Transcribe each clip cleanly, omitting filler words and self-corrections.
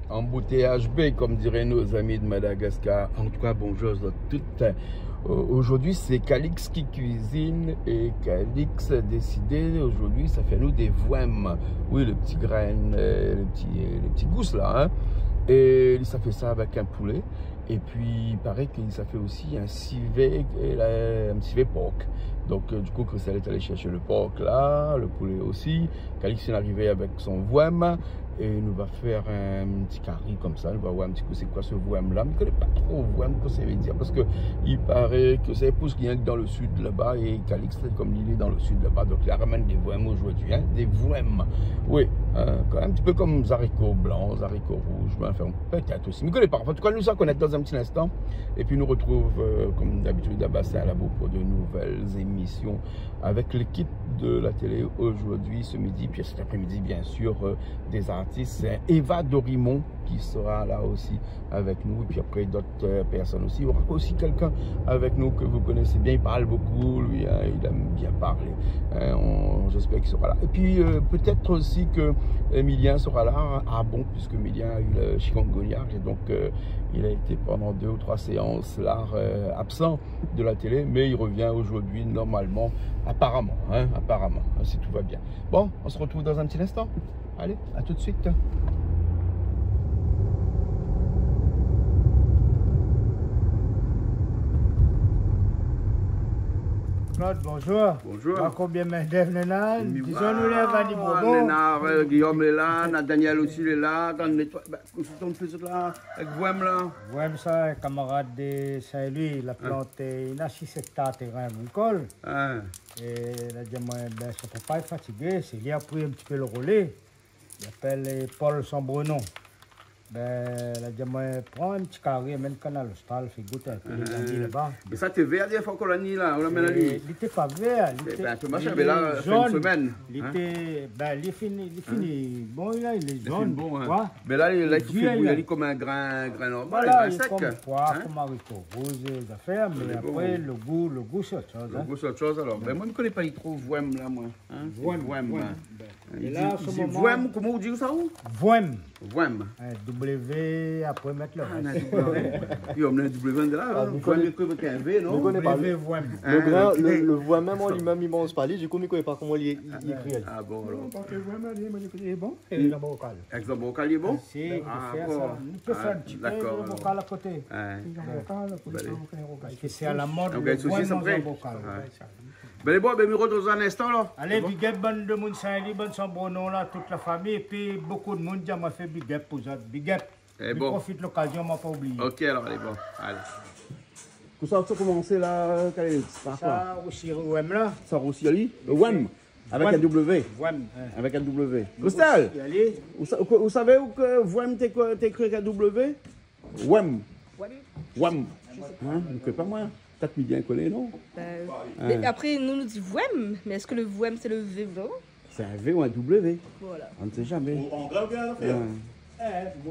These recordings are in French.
embouteillage B, comme diraient nos amis de Madagascar. En tout cas, bonjour à toutes. Aujourd'hui, c'est Calix qui cuisine et Calix a décidé, aujourd'hui, ça fait nous des voèmes. Oui, le petit grain, le petit gousse là. Hein. Et ça fait ça avec un poulet. Et puis, il paraît que ça fait aussi un civet porc. Donc, du coup, Christelle est allée chercher le porc là, le poulet aussi. Calix est arrivé avec son voème. Et il nous va faire un petit curry comme ça. Il va voir un petit peu c'est quoi ce voème là. Mais je ne connais pas trop voème, que ça veut dire. Parce qu'il paraît que c'est épouse qui est dans le sud là-bas. Et Calix, comme il est dans le sud là-bas. Donc il ramène des voèmes aujourd'hui. Hein, des voèmes. Oui, un petit peu comme les haricots blancs, les haricots rouges. Ben, enfin, peut-être aussi. Mais je ne connais pas. En tout cas, nous en connaître dans un petit instant. Et puis nous retrouve, comme d'habitude, à Bassin à Labo pour de nouvelles émissions. Avec l'équipe de la télé aujourd'hui, ce midi. Puis cet après-midi, bien sûr, des artistes. C'est Eva Dorimon qui sera là aussi avec nous. Et puis après, d'autres personnes aussi. Il y aura aussi quelqu'un avec nous que vous connaissez bien. Il parle beaucoup, lui, hein, il aime bien parler. J'espère qu'il sera là. Et puis, peut-être aussi que Emilien sera là. Ah bon, puisque Emilien a eu le chikungunya. Et donc, il a été pendant 2 ou 3 séances là, absent de la télé. Mais il revient aujourd'hui, normalement, apparemment. Hein, apparemment, si tout va bien. Bon, on se retrouve dans un petit instant. Allez, à tout de suite. Claude, bonjour. Bonjour. Combien de Devenenal? Disons-nous les Vanny Bobo. Guillaume est là, Daniel aussi est là. Qu'est-ce qu'on fait là avec Voem là? Voem, ça, camarade de Saint-Louis, il a planté, il a 6 hectares de terrain à col. Et il a dit, ben, son papa est fatigué, c'est lui qui a pris un petit peu le relais. Il appelle Paul Sambrenon. Ben, la diamant prend un petit carré, amène le canal austral, fait goûter un peu les bandits là-bas. Et ça, t'es vert, il faut qu'on l'a mis là, on l'amène à lui. Il n'était pas vert, il était un peu machin, mais là, fait une semaine. Il était, ben, il est fini, bon, là, il est jaune. Bon, hein. Mais là, il faut qu'il bouille comme un grain normal, voilà, un grain sec. Comme poire, comme haricot rouge, les affaires, mais après, le goût, c'est autre chose. Le goût, c'est autre chose, alors. Ben, moi, je ne connais pas trop Voem là, moi. Voem. Et là, ce moment... Voem, comment vous dites ça où? Voem. Voem. W, après mettre le reste. Oui, on a un W de là, Voem, avec un V, non? Voem. Le Voem même en lui-même, il mange pas. Du coup, je ne connais pas comment il écrit. Ah bon, alors. Il est bon. Et le vocal. Avec le vocal, il est bon? Si, on peut faire un petit peu de vocal à côté. C'est à la mode, le Voem dans un vocal. Ben bon, ben, me dans un instant là. Allez, big up, bonne de monde Saint-Louis, bonne Sambrenon là, toute la famille, et puis beaucoup de monde qui m'a fait big up pour ça, big up. Je profite de l'occasion, on m'a pas oublié. Ok, alors, allez, bon, allez. Tout ça, ça a commencé là, ça aussi, Wem là. Ça aussi, Ali? Le Wem, avec un W. Wem. Avec un W. Christelle, vous savez où que Wem t'écrit avec un W? Wem. Wem. Hein, je ne connais pas moi. Peut-être bien collé, non? Mais après, nous disons Voem, mais est-ce que le Voem c'est le V vraiment? C'est un V ou un W. Voilà. On ne sait jamais. On grave bien l'affaire.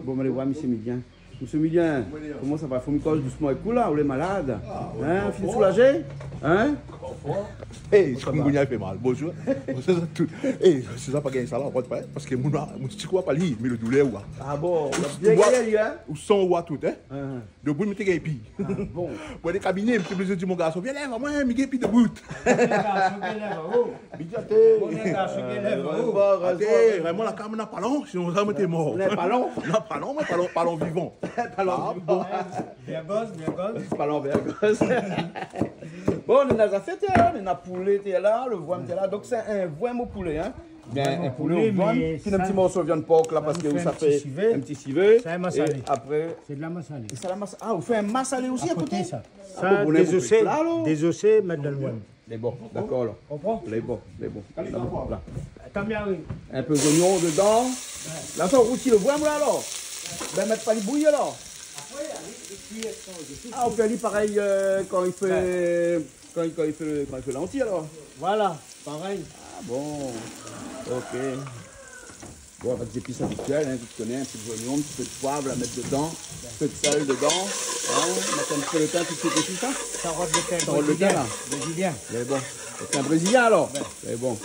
Bon, allez voir, monsieur Midien. Monsieur Midien, comment ça va? Faut me coller doucement et cool là, vous êtes malade? Hein? Vous êtes soulagé? Hein? Eh, ce qu'on fait mal. Bonjour. Eh, c'est ça pas gagner ça là, on va pas parce que mon petit quoi pas li, mais le douleur ou. Ah bon, bien gagné hein? Ou son ou tout hein. De bout me t'es pi. Bon. Pour les cabinets, me plaisir du mon garçon, viens là, moi, me pi de bout. Vraiment la caméra n'a pas long, sinon ça m'était mort. Pas long? Non, pas long vivant. Pas long. Bien gosse. Pas long, bien gosse. Bon, on a fait, on a poulet, là, le voime, là. Donc c'est un voime au poulet, hein. Bien, un poulet au voime. Puis un petit morceau de viande porc là, parce que ça fait un petit civet. C'est un massalé. Et après. C'est de la massalé. C'est la masse. Ah, vous faites un massalé aussi à côté? Ça, des ossets, mettre dans le voime. Les bons, d'accord là. Comprends? Les bons. Là. Attends bien, oui. Un peu d'oignon dedans. Là, ça roule le voime là, alors. Ben, mettre pas les bouillies alors. Ah, on fait aller pareil quand il fait. Quand il fait l'anti alors. Voilà, pareil. Ah bon. Ok. Bon, avec des épices habituelles, hein, tu connais, un petit peu d'oignon, un petit peu de poivre à mettre dedans, un peu de sel dedans, hein, mettre un petit peu de thym, tout de suite, tout ça. Carotte de thym, Carotte de thym là. Brésilien. C'est bon. C'est un brésilien alors. C'est bon.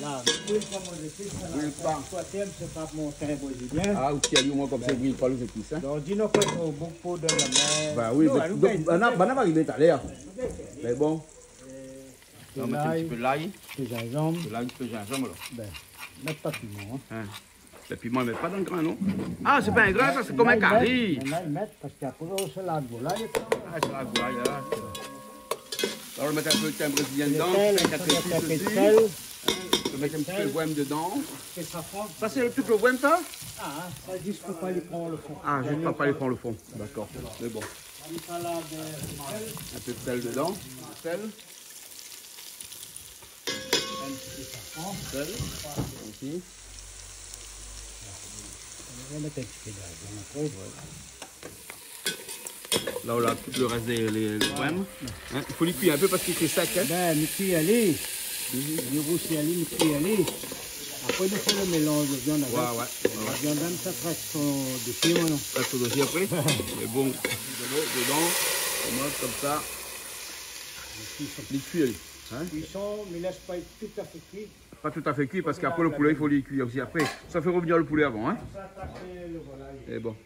Là, oui, pas manger plus. Oui, pas. Soit thème, c'est pas mon teint brésilien. Ah, ok, au moins comme ça, oui, pas le plus. Hein? Donc, dis-nous quoi, beaucoup de la mer. Bah oui, on va arriver tout à l'heure. Mais bon. On va mettre un petit peu d'ail. De gingembre. De l'ail, un petit peu de gingembre, là. Ben, mettre pas de piment. Hein? Le piment, mais pas dans le grain, non? Ah, c'est pas un grain, ça, c'est comme un curry. On va le mettre parce qu'après, on se la volaille. Ah, c'est la volaille, là. Alors, on va mettre un peu de thym brésilien dedans. Un peu de sel. On va mettre un petit peu de wem dedans. Et ça prend. Ça, c'est tout le wem, ça? Ah, ça juste pour pas lui prendre le fond. Ah, juste pour pas lui prendre le fond. D'accord, c'est bon. Une salade de sel. Un peu de sel dedans. Sel. Un petit peu de safran. Sel. Ici. On va mettre un petit peu d'ail. Là, on a tout le reste des wem. Hein? Il faut les cuire un peu parce qu'il est sec. Hein? Ben, nous cuit aller. Nous rousser aller, nous cuit aller. Après, nous faisons le mélange de viande avec. Ouais. La viande, ça traite son dossier, moi, non? Ça, c'est aussi après. Mais bon, de l'eau dedans. On mange comme ça. Les cuire. Hein? Cuisson, mais laisse pas être tout à fait cuit. Pas tout à fait cuit parce qu'après le poulet, il faut les cuire aussi après. Ça fait revenir le poulet avant. Hein? Ça, ça fait le volaille. Et bon.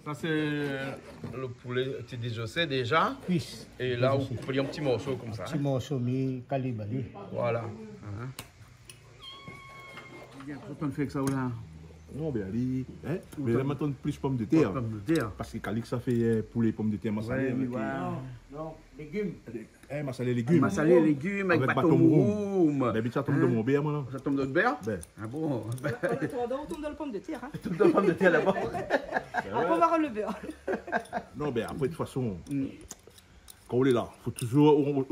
Ça, c'est le poulet, tu dis, je sais déjà. Cuisse. Et là, on coupe en petits morceaux comme ça. Petit morceau, mis calibré. Voilà. Hein? Bien, pourquoi on fait que ça ou là? Non, ben, allez. Hein? Mais là, maintenant, plus pommes de terre. Pommes de terre. Parce que Calix, ça fait poulet, pommes de terre, massalé. Non, légumes. Massalé légumes. Massalé légumes avec bâton moum. Mais ça tombe de mon beurre, moi. Ça tombe de beurre? Ben. Ah bon? On tombe dans le pomme de terre. Hein. Tombe de pommes de terre d'abord. Après, on va rendre le beurre. Non, ben après, de toute façon, quand on est là, il faut toujours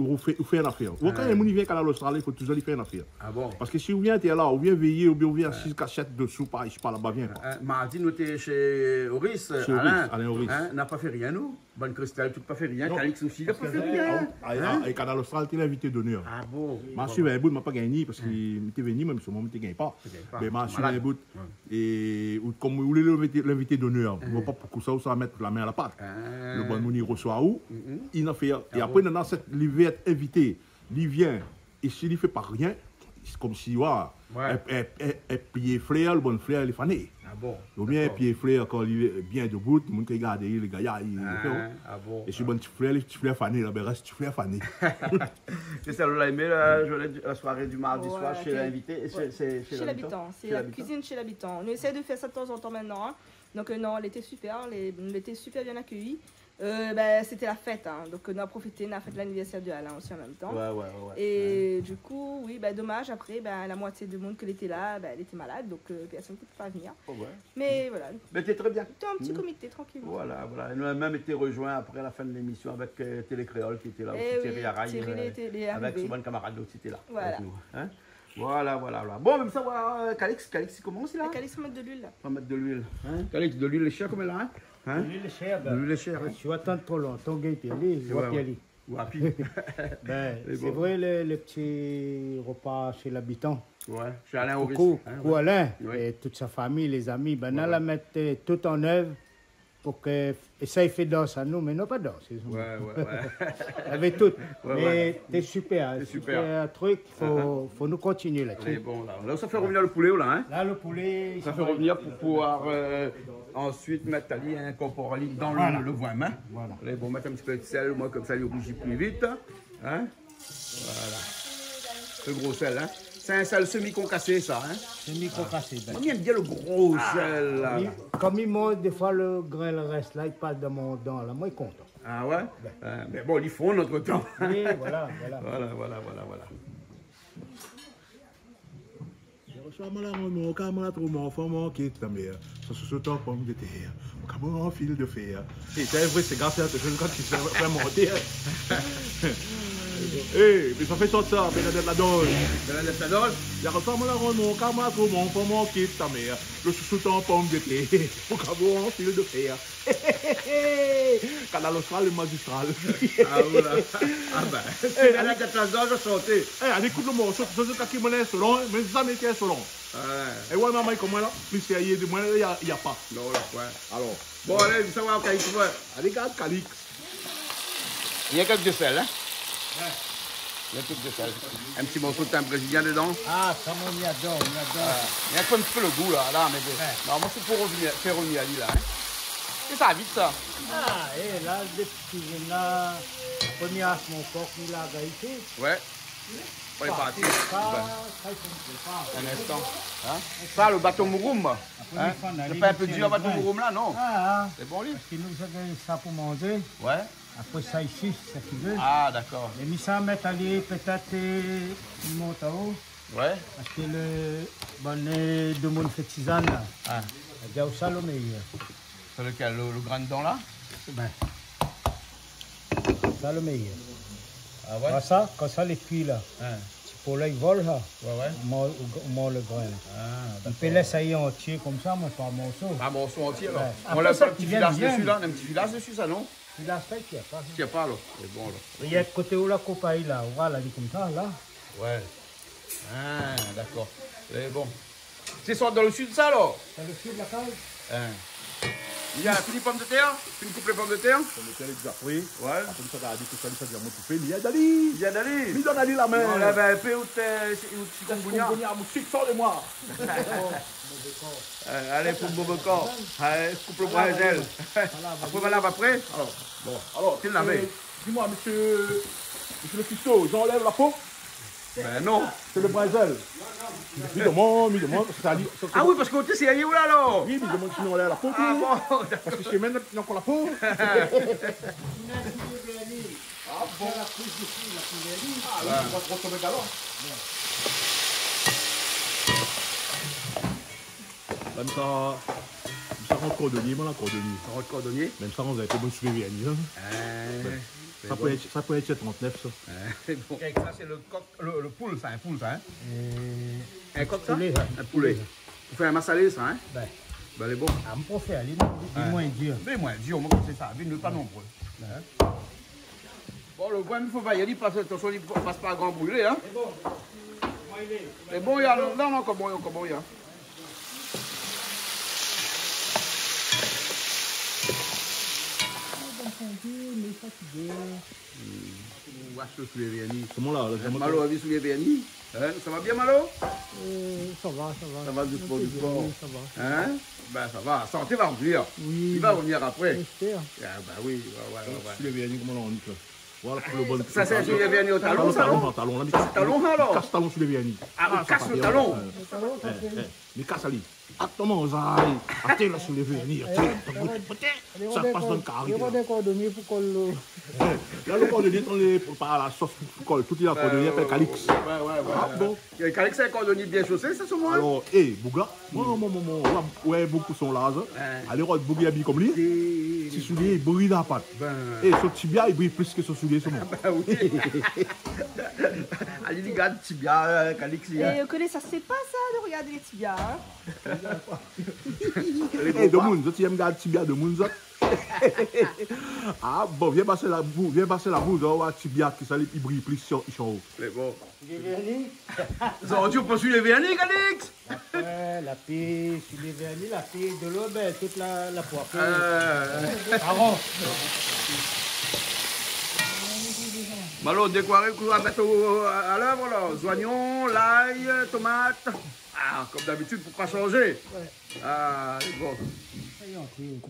faire une affaire. Quand on vient à l'Australie, il faut toujours lui faire une affaire. Ah bon? Parce que si on vient, tu es là, on vient veiller, ou bien on vient 6 cachettes de soupe, je sais pas là-bas, viens. Mardi, nous étions chez Horis, Alain Horis. Hein, n'a pas fait rien, nous. Bonne Cristal, tu n'as pas fait rien. Non. Calix aussi, il n'a pas fait rien. Et Canal Austral, tu es l'invité d'honneur. Ah bon? Je suis venu, je n'ai pas gagné parce qu'il était venu, mais sur le moment, je ne gagne pas. Mais je suis venu, et comme vous voulez l'invité d'honneur, on ne va pas pour ça, ça mettre la main à la pâte. Le bon Mouni reçoit où, il a fait. Et après, dans cette, il va être invité, il vient, et s'il ne fait pas rien, c'est comme si, elle pied flair, le bon flair, il est fané. Ah bon? Ou bien pied flair, quand il est bien debout, le monde qui regarde, les gars, il Ah bon? et si bon petit flair fané, là, ben reste petit flair fané. C'est ça, l'a aimé la soirée du mardi soir chez l'invité. Chez l'habitant. C'est la cuisine chez l'habitant. On essaie de faire ça de temps en temps maintenant. Hein. Donc non, elle était super. Elle était super bien accueillie. C'était la fête, hein. Donc on a profité, on a fait l'anniversaire de Alain aussi en même temps. Et du coup, oui, dommage, après, la moitié du monde qui était là, elle était malade, donc personne ne pouvait pas venir. Mais voilà. Mais c'était très bien. C'était un petit comité, tranquillement. Voilà. Nous avons même été rejoints après la fin de l'émission avec Télé Créole qui était là aussi, Thierry Araille, avec son bon camarade qui était là. Voilà. Avec nous, hein. Voilà. Bon, même ça, voilà, Calix, il commence là. Calix, on va mettre de l'huile là. On va mettre de l'huile. Hein? Calix, de l'huile chère comme elle a, hein? L'huile est chère, De l'huile chère. si tu attends trop longtemps, tu vas y aller. C'est vrai, les petits repas chez l'habitant. Ouais, chez Alain Horis. Coucou Alain et toute sa famille, les amis, on la mettre tout en œuvre pour que. Et ça, il fait danse à nous, mais non pas danse. Avec tout. Mais c'est super. C'est super. Un truc, il faut nous continuer là-dessus. Bon, là, ça fait revenir le poulet, là. Hein? Là, le poulet. Ça fait revenir pour pouvoir ensuite mettre incorporer dans le voime. Hein? Voilà. Allez, bon, mettre un petit peu de sel, moi, comme ça, il rougit plus vite. Hein? Voilà. Ce gros sel, hein? C'est un sel semi-concassé, ça, hein? Semi-concassé. On aime bien le gros sel, là. Comme il mange, des fois, le grain le reste là, il passe dans mon dent, là. Moi, il compte. Ah ouais? Mais bon, ils font notre temps. Oui, voilà. Je reçois mon camarade, mon enfant, qui est ta mère. Ça se saute en pomme de terre. Mon camarade en fil de fer. Et c'est vrai, c'est grâce à ce jeune gars qui s'est fait monter. Mais ça fait sortir ça, Bernadette Ladol. Bernadette Ladol? Je reçois mon camarade, mon enfant, qui est ta mère. Le sous en pomme de terre. Mon camarade en fil de fer. Canal Austral et magistral. Ah voilà. Ah ben. Bernadette Ladol, je sautais. On écoute le morceau, c'est ce qui me laisse selon, mais jamais qui est selon. Et ouais, maman, comment là? Plus il y a de moins, il n'y a pas. Non, là, ouais. Alors. Bon, allez, ça va, Calix. Allez, regarde, Calix. Il y a quelques de sel, hein? Il y a tout de sel. Un petit morceau de thym brésilien dedans. Ah, ça, on y adore, on y adore. Il y a un peu le goût là, mais normalement c'est pour faire revenir à l'île là. Hein. Et ça va vite ça. Ah, et là, depuis que là, la première mon porc, il a gaïté. Ouais. On est parti. Un instant. Hein? Ça, le bateau Mouroum. Hein? C'est pas un peu dur le bateau Mouroum là, non? C'est bon lui? Parce que nous avons ça pour manger. Ouais. Après ça ici, c'est ça qu'il veut. Ah, d'accord. Et mis ça mettre aller peut-être une monte à eau. Ouais. Parce que le bonnet de mon fait tisane là. Ah. Il y a au ça le meilleur. C'est lequel? Le grand dedans là? Ben. Ça le meilleur. Ah ouais? Quand ça les cuit là. Pour là, ils volent là. Ouais. On mange le grain. On peut laisser entier comme ça, mais pas un morceau. Pas un morceau entier alors. Ouais. On a pas un petit filasse dessus là? On a un petit filasse dessus ça, non? Il a fait qu'il n'y a pas. Il n'y a pas là. C'est bon là. Il y a le côté où la copaille là. On va là, comme ça là. Ouais. Ah, d'accord. C'est bon. C'est soit dans le sud ça alors? C'est le sud de la case. Il y a fini pomme de terre? Fini couper les pommes de terre? Comme le terre est déjà pris. Ouais. Après ça, t'as dit que ça déjà monté. Il y a Dali. Il y a d'aller. Il donne Ali la main. On lève un peu où tu Bongonia, moustique, sors-le-moi. Allez pour le Bobocor. Allez, coupe le brésil. Après, voilà, après. Alors, Bon, alors, tu l'avais. Dis-moi, monsieur le cuistot, j'enlève la peau. Ben non. C'est le Brésil. Il demande. Ah oui, parce que tu sais où là, alors? Oui, il demande si on enlève la peau. Ah bon, Parce que c'est maintenant qu'on la peau. Ah bon. Ah oui, on va retrouver galon. Même ça rentre cordonnier, moi la cordonnier. Ça rentre cordonnier. Même ça, on avait fait bon souvenir. Ça peut être 39 ça. C'est bon. Et ça, c'est le coq, le poule, ça, un poule, ça, hein? Un coq, ça? Poulet, Un poulet. Vous faites un massalé, ça, hein? Ben, elle est bon. à me pour faire, il est moins dur. Mais moins dur, moi, c'est ça. Vine pas nombreux. Bon, le point, il faut pas y aller parce que attention, il ne passe pas à grand brûlé, hein? C'est bon. C'est bon, il y a. Non, comment il y a? Wash sous les vernis. Comment là? Malo a vu sous les vernis. Ça va bien, Malo? Ça va. Ça va doucement. Ça va. Hein? Ben ça va. Santé va revenir. Oui. Il va revenir après. J'espère. Ah bah oui. Sous les vernis, comment on dit ça? Voilà pour le bon. Ça c'est sous les vernis au talon, ça, non? Talon, là. Talon, alors? Casse talon sous les vernis. Ah, on casse le talon. Mais casse ali. Attends, Zay. Attends là sous les vernis. Ça passe dans le carré. Il y a des cordonniers pour qu'on le... Là, le cordonnier, on est par la sauce pour colle. Tout est là, cordonnier, appelle Calix. Ah bon? Calix, c'est un cordonnier bien chaussé, ça, sûrement? Alors, Bouga, ouais, beaucoup sont là. Allez, Bouga habille comme lui. Si soulier, il brille la patte. Et son tibia, il brille plus que son soulier, c'est bon. Ben oui. Allez, regarde, tibia, Calix. Et connais ça, c'est pas ça de regarder les tibias. Hein? De moun, tu aimes garder tibia de moun, ah bon, viens passer la boue, on va tibia qui s'allie, il brille plus sur haut. C'est bon. Les vernis. Tu peux suivre les vernis, Calix? Après, la paix, sur les vernis, la paix de l'eau, ben, toute la poire. Malo, décorer le bateau à l'œuvre, là. Oignons, l'ail, tomate. Ah, comme d'habitude, pour pas changer. Ouais. Ah, c'est bon.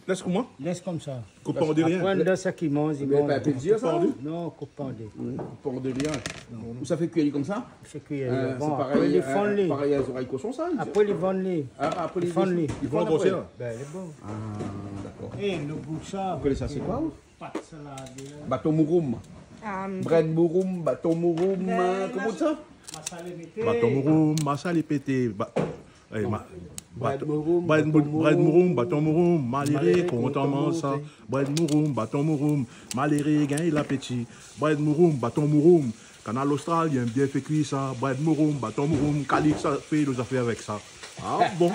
Laisse comment? Laisse comme ça. Coupant de rien. Après, de ça qui mange, il mange. Pas plaisir, ça? Non, coupant de. Coupant de rien. Ou ça fait cuire comme ça? C'est cuire. C'est Bon, pareil, après, les fondent-les. pareil à oreilles cochon, ça? Après, les vendent-les. Après, les fondent-les. Ils vont grossir. Ben, il est bon. Ah, d'accord. Et le goût ça. Vous connaissez ça, c'est quoi? Pâte salade. Bateau Mouroum. Bread Mouroum, bateau Mouroum, comment ça? Bateau Mouroum, massa les pété. Bread Mouroum, bateau Mouroum, maléré, content ça. Bread Mouroum, bateau Mouroum, maléré, gagne l'appétit. Bread Mouroum, bateau Mouroum, canal australien, bien fait cuire ça. Bread Mouroum, bateau Mouroum, Calix, ça fait nos affaires avec ça. Ah bon?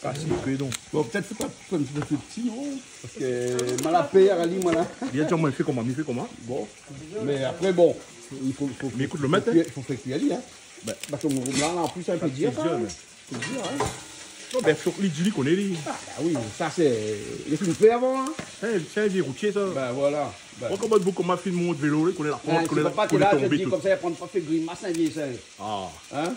Ah si, que donc. Bon, peut-être c'est pas un petit peu petit, non? Parce que malapé, Ali, voilà. Bien sûr, moi, il fait comment? Bon, mais après, bon, il faut. Mais écoute, le matin. Il faut faire cuire, Ali, hein. Bateau Mouroum, là, en plus, ça peut dire. C'est dur, hein? Non, ben, faut que les connaît, lui. Ah, bah oui, ça, c'est. Il est fait avant, hein? C'est un vieux routier, ça. Ben voilà. Moi, comment vous, comment film monte vélo, il connaît la pente, connaît la tomber. Comme ça, il prend pas fait grimace, un vieil singe. Ah. Hein?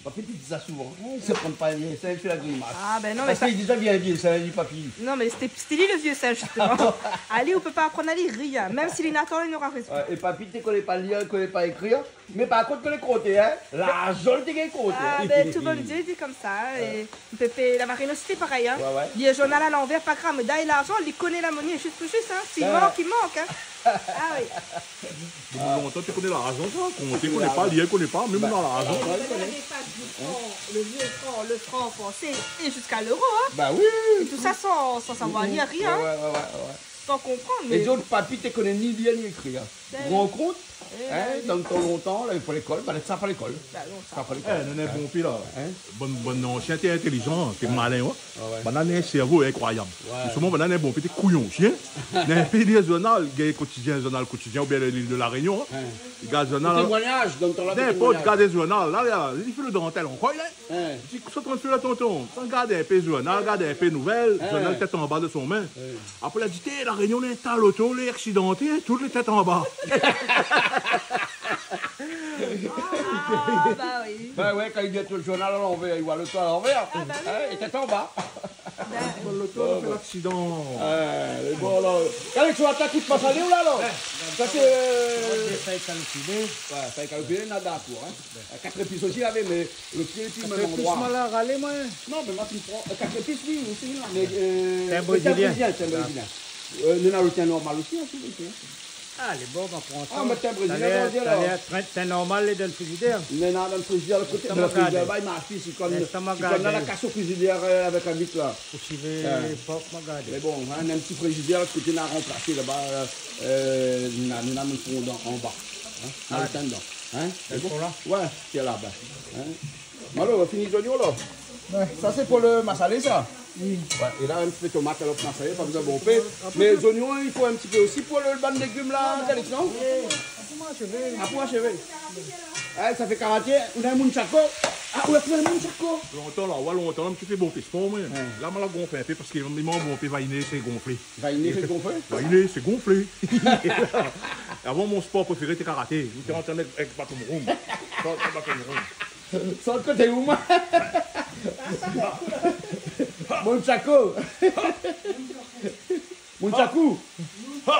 Papy dit ça souvent. Il ne prend pas un vieil singe, il fait la grimace. Ah, ben non, mais. Parce qu'il dit ça, vient un vieil singe, papy. Non, mais c'était lui le vieux singe, justement. Ali, on peut pas apprendre à lire rien. Même s'il est Nathan, il aura raison. Et papy, tu ne connais pas lire, tu ne connais pas écrire. Mais par contre, tu connais compter, hein? L'argent, tu connais compter. Ah, ben, tout le monde dit comme ça. Et Pépé, la marine aussi, c'était pareil, hein. Ouais. Il y a un journal à l'envers, pas grave, mais d'ailleurs, l'argent, il connaît la monnaie, juste, hein. S'il manque, il manque, hein. Ah oui. Longtemps, tu connais l'argent, ça. Tu ne connais pas, lire, tu ne connais pas, même dans l'argent. Le franc français et jusqu'à l'euro, hein. Bah oui. Et tout ça sans savoir lire rien. Ouais. Sans comprendre. Mais... Les autres papis, tu connais ni lire ni écrire. Tu rencontres, dans le temps longtemps, là, il faut l'école, ça pas l'école. Ça pas l'école. Non, bon pis là. Bon ancien, t'es intelligent, t'es malin, ouais. Banane, un cerveau incroyable. Justement, banane, bon petit couillon, chien. Dans un pays des journal, journal quotidien, ou bien l'île de la Réunion, il y a des journal. Témoignage, donc t'en as des témoignages. N'importe quel journal, là, il fait le dentelle, on croit, là. Tu transfères là, tonton. Tu regardes un peu journal, regarde un peu nouvelles, journal tête en bas de son main. Après, il a dit, la Réunion, les tas l'auto, les accidentés, toutes les têtes en bas. Ah, bah oui. Bah ouais, quand il dit le journal à l'envers, il voit le toit à l'envers. Ah, bah oui. Il était en bas. Le toit, il fait l'accident. Bon, alors. Quand tu attaques, tu te passes à aller ou là, alors? Ça, c'est. Ça est calculé. Ouais, ça est calculé, nada pour. 4 épices aussi, il avait, mais le pied, puis même endroit. Plus mal à râler, moi. Non, mais moi, tu me prends. 4 épices, oui, aussi, là. Mais. C'est un Brésilien. C'est un Brésilien. Nous avons le tien normal aussi, hein, Ah, les bons, on prend ça. Ah, mais t'es un Brésilien, on dit alors. C'est normal, les dans le frigidaire. Mais non, dans le frigidaire, le côté de la frigidaire, il m'a acheté, c'est comme dans la casse au frigidaire avec un bic là. Pour chiver les porcs, regarde. Mais bon, on a un petit frigidaire, le côté, on a remplacé là-bas, nous avons le fond en bas. Dans le temps dedans. C'est bon là? Ouais, c'est là-bas. Alors, on finit les oignons là. Ça, c'est pour le massalé, ça? Oui. Ouais, et là, un petit peu de tomate, alors massalé, pas besoin de bon pain. Mais les oignons, il faut un petit peu aussi pour le ban de légumes là, Calix, non? Pour achever. Ça fait 40 ans, on a un munchako. Ah, on a pris un munchako. Longtemps là, un petit peu bon c'est bon, moi. Là, je l'ai gonflé un peu parce qu'il m'a bon fait vainer, c'est gonflé. Vainer, c'est gonflé? Vainer, c'est gonflé. Avant, mon sport préféré, c'était karaté. J'étais en train avec Baton Room. Sans le côté où moi? Munchako. Munchaku. Vous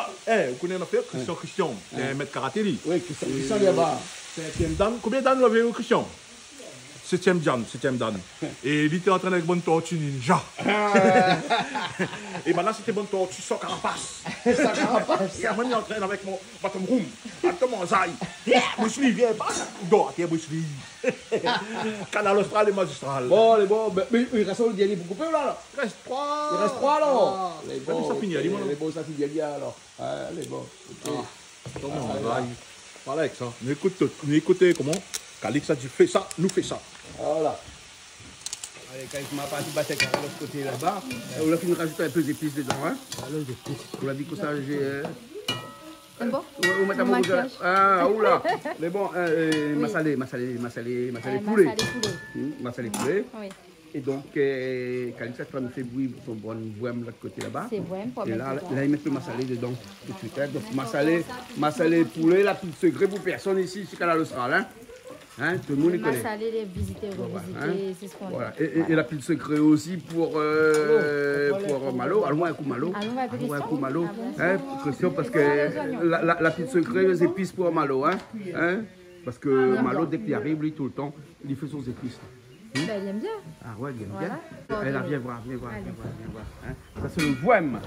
connaissez une affaire? Christian, c'est un maître karaté, lui. Oui, Christian là-bas. Combien d'années avez-vous, Christian? 7e dan. Et il était en train avec bonne tortue ninja. Et maintenant, c'était bonne tortue sans carapace. Sans carapace. Et maintenant, il est en train avec mon bâton room. Attends, Zai. Bruce Lee, viens pas. Dors, tiens, Bruce Lee. Canal Austral et magistral. Bon, les bons. Mais il reste le dernier pour couper là? Il reste 3. Il reste 3 alors. Les bons. Ça finit, les bons, ça finit alors. Les bons. Comment Zai? Voilà avec ça. Nous écoutez comment Calix a dit fais ça, nous fait ça. Voilà. Allez, quand il m'a parti battre de l'autre côté là-bas, on a fini de rajouter un peu d'épices dedans. On a dit que ça, j'ai. C'est bon? On met un peu ah, oula. Mais bon, massalé poulet. Massalé poulet. Oui. Et donc, Calix a fait bouillir son bon voème de l'autre côté là-bas. C'est voème pour et mettre là, il met le massalé dedans tout de suite. Donc, massalé poulet, la petite secret pour personne ici, c'est Canal Austral. Tout le monde les connaît. Massalé, les visiter, revisiter, c'est ce qu'on fait. Et la pile secret aussi pour Malo. Allons un coup Malo. Allons un coup Malo. Christian, parce que la pile secret, les épices pour Malo. Parce que Malo, dès qu'il arrive, lui, tout le temps, il fait ses épices. Ben, il aime bien. Ah ouais, il aime bien. Elle viens voir. Ça, c'est le voème.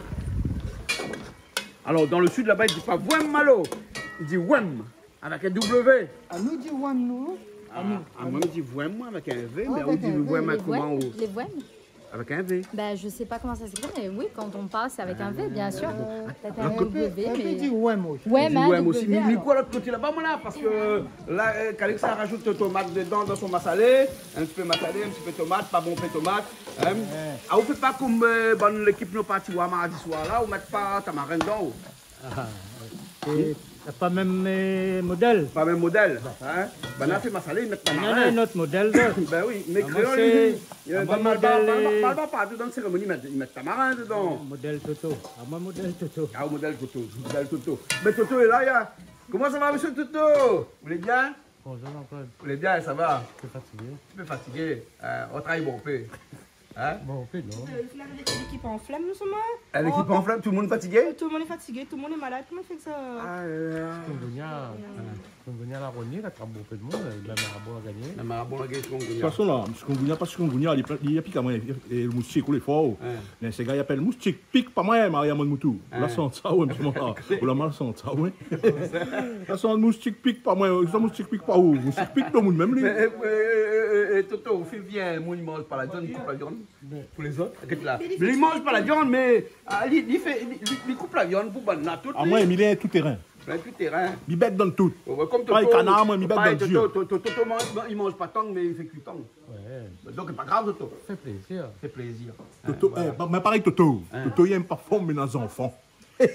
Alors, dans le sud, là-bas, il ne dit pas voème Malo. Il dit ouem. Avec un W. À nous dit ouem, nous. À moi, on dit voème avec un V, mais on dit le voème comment? Les voèmes? Avec un V. Ben, je ne sais pas comment ça s'écrit, mais oui, quand on parle, c'est avec un V, bien sûr. Peut-être un W, mais... On dit ouem aussi. Ouem, hein, ouem aussi. Mais W, quoi l'autre côté là-bas, moi là? Parce que là, Calix a rajouté de tomate dedans dans son massalé. Un petit peu massalé, un petit peu de tomate, pas bon peu de tomate. Ah, on ne fait pas comme l'équipe nous partie ou à mardi soir là, on ne met pas tamarin dedans. Il n'y a pas même modèle. Pas même modèle. Hein? Ben là, fait ma salée, ils mettent Il y tamarin. a un autre modèle. Ben oui, mais Moi, créole, c'est il y a un un bon modèle. modèle. Malba pas dedans de cérémonie, ils mettent tamarin dedans. Modèle Toto. À moi, modèle Toto. Ah, modèle Toto. Modèle Toto. Mais Toto est là, ya. Comment ça va, monsieur Toto? Vous allez bien? Bonjour Jean-Claude, Vous allez bien, ça va? je suis fatigué. Un peu fatigué. On travaille bon peu. Hein? Bon, fait non. L'équipe en flamme, nous sommes. L'équipe en flamme, tout le monde fatigué? Tout le monde est fatigué, tout le monde est malade. Comment fait que ça? Quand on vient à la Rognier, il y a très beaucoup de monde, la Marabout a gagné. La Marabout a gagné ce qu'on De toute façon, là, chikungunya, pas chikungunya, il y a pique à moi, le moustique ou les fort. Mais ces gars, ils appellent moustique, pique pas moi, Maria Monmoutou. La sent ça, oui, ou la mal sent ça, oui. La sent moustique, pique pas moi, ça moustique, pique pas où? Moustique, pique dans le monde même, lui. Toto, vous faites bien, moi, il mange pas la viande, il coupe la viande. Pour les autres, là. Mais il mange pas la viande, mais il coupe la viande pour banana tout. À moi, il est tout terrain. Tout terrain. Il bête dans tout. Comme Toto. Pas le canard, moi, il bête dans le Dieu. Toto, il mange pas tant, mais il fait cuitant. Ouais, Donc, c'est pas grave, Toto. ça fait plaisir. C'est plaisir. Toto, mais pareil, Toto. Toto, il aime pas former dans les enfants. On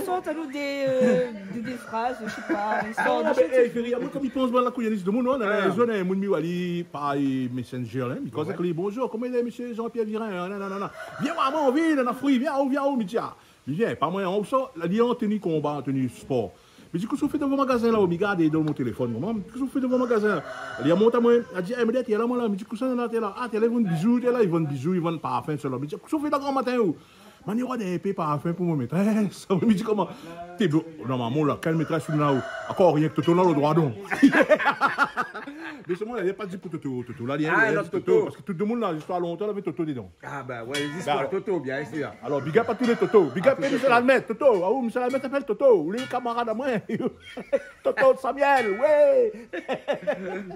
sort à nous des phrases, je sais pas. On sort Moi, comme il pense dans la couilloniste de mon nom, les zones, mon miwali, par Messenger, il cause avec les bonjour, comment il est, monsieur Jean-Pierre Virin, viens voir moi en ville, on a fruit, viens où, Mitia. Il vient, pas moi, on sort, la lion tenue combat, tenue sport. Mais du coup, si vous faites dans vos magasins là, vous regardez dans mon téléphone, maman, qu'est-ce que vous faites dans vos magasins? Il y a mon temps, elle dit, mais il y a là, moi là, mais du coup, ça, t'es là, ah, t'es là, ils vendent bisous, t'es là, ils vendent bisous, ils vendent parfum, cela. Mais du coup, qu'est-ce que vous faites dans le grand matin, où? Man, il y aura des épées parfum pour ma maîtresse. Ça me dit comment? T'es beau. Non, maman, là, quelle maîtresse tu là? Encore rien que Toto là, le droit donc. Mais ce moment, il n'y a pas dit pour Toto. Toto là, il y a Toto. Parce que tout le monde là, l'histoire longtemps, avait Toto dedans. Ah, ben ouais, les histoires Toto, bien sûr. Alors, big up à tous les Toto. Big up à M. Lalmet, Toto. Ah, où M. Lalmet s'appelle Toto? Ou les camarades à moi? Toto de Samuel, ouais.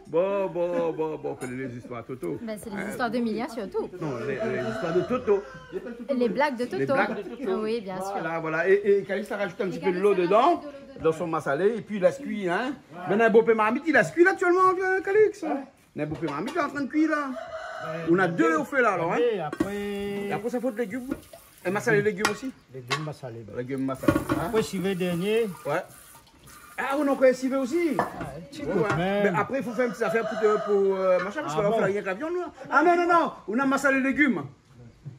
Bon, on connaît les histoires Toto. Ben, c'est les histoires de Milien surtout. Non, les histoires de Toto. Les blagues de Toto. Les blagues de Toto. Oui, bien sûr. Voilà. Et Calix a rajouté un petit peu de l'eau dedans, dans son massalé, et puis il a cuit, hein. Maintenant, un beau peu marmite, il a cuit là actuellement, Calix. Un beau peu marmite, il est en train de cuire là. On a deux au feu là, alors, hein. Et après, ça faut de légumes. Et massalé légumes aussi. légumes massalés. Légumes massalés. Hein? Après, civet dernier. Ouais. Ah, on a encore un civet aussi. Mais après, il faut faire une petite affaire pour machin, parce qu'on va faire rien que la viande. Ah non, on a massalé légumes.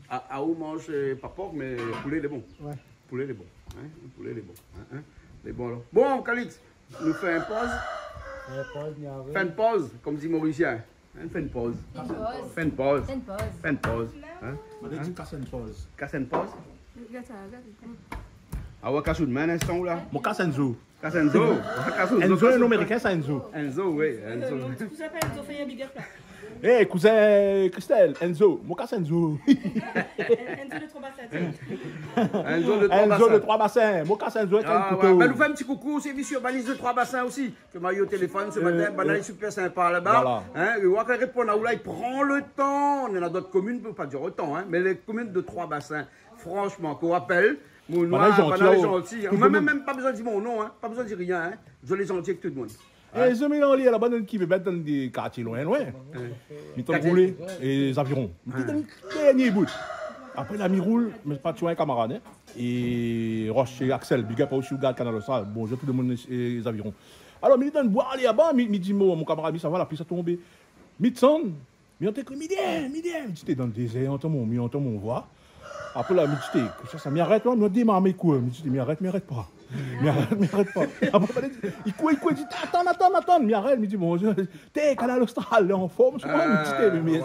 Ah, on mange pas porc, mais poulet, il est bon. Ouais. Poulet, il est bon. Hein? Poulet, il est bon. Hein? Il est bon, alors. Bon, Calix, nous fait une pause. Fin de pause, comme dit Mauricien. Hein? Fait une pause. Fait une pause. Fait une pause. Hein? Casse une pause. Casse une pause. Ah ouais, casse une main, un instant là. Mon casse Enzo. Casse Enzo. Enzo est un américain, c'est Enzo. Enzo, oui. Enzo. Vous appelez, ils ont fait un big up là. Hé, cousin Christelle, Enzo. Mon casse Enzo. Enzo de 3 bassins. Enzo de 3 bassins. Enzo de 3 bassins. Mon casse Enzo est un Ah ouais, couteau. ben nous fait un petit coucou, c'est vicieux, Banise de 3 bassins aussi. Que m'a eu au téléphone ce matin, Banal est super sympa là-bas. Voilà. Hein, et Waka répond à Oula, il prend le temps. On en a d'autres communes, peut pas dire autant, hein, mais les communes de 3 bassins, franchement, qu'on rappelle, mon noir, Banal est gentil. On n'a même pas besoin de dire mon nom, hein, pas besoin de dire rien, hein. Je les gentil avec tout le monde. Et ce mélange là, là-bas, qui veut mettre dans des quartiers loin. Ils t'ont roulé et les avirons. Dernier bout. Après, l'ami roule, mais pas tu vois un camarade. Et Roche et Axel, big up aussi, garde Canal ça. Bonjour tout le monde, les avirons. Alors, il donne boire aller là-bas, il dit, mon camarade, ça va, la pluie ça tombe. Mitson, il entend que midi, il dit, dans le désert, on entend mon voix. Après, la midi, ça m'arrête, on me dit, mais quoi? Il dit, m'arrête pas. M'arrête pas. Après, il court, il dit, attends, m'arrête, il dit, bon, t'es Canal Austral, en forme, ce moment, mais il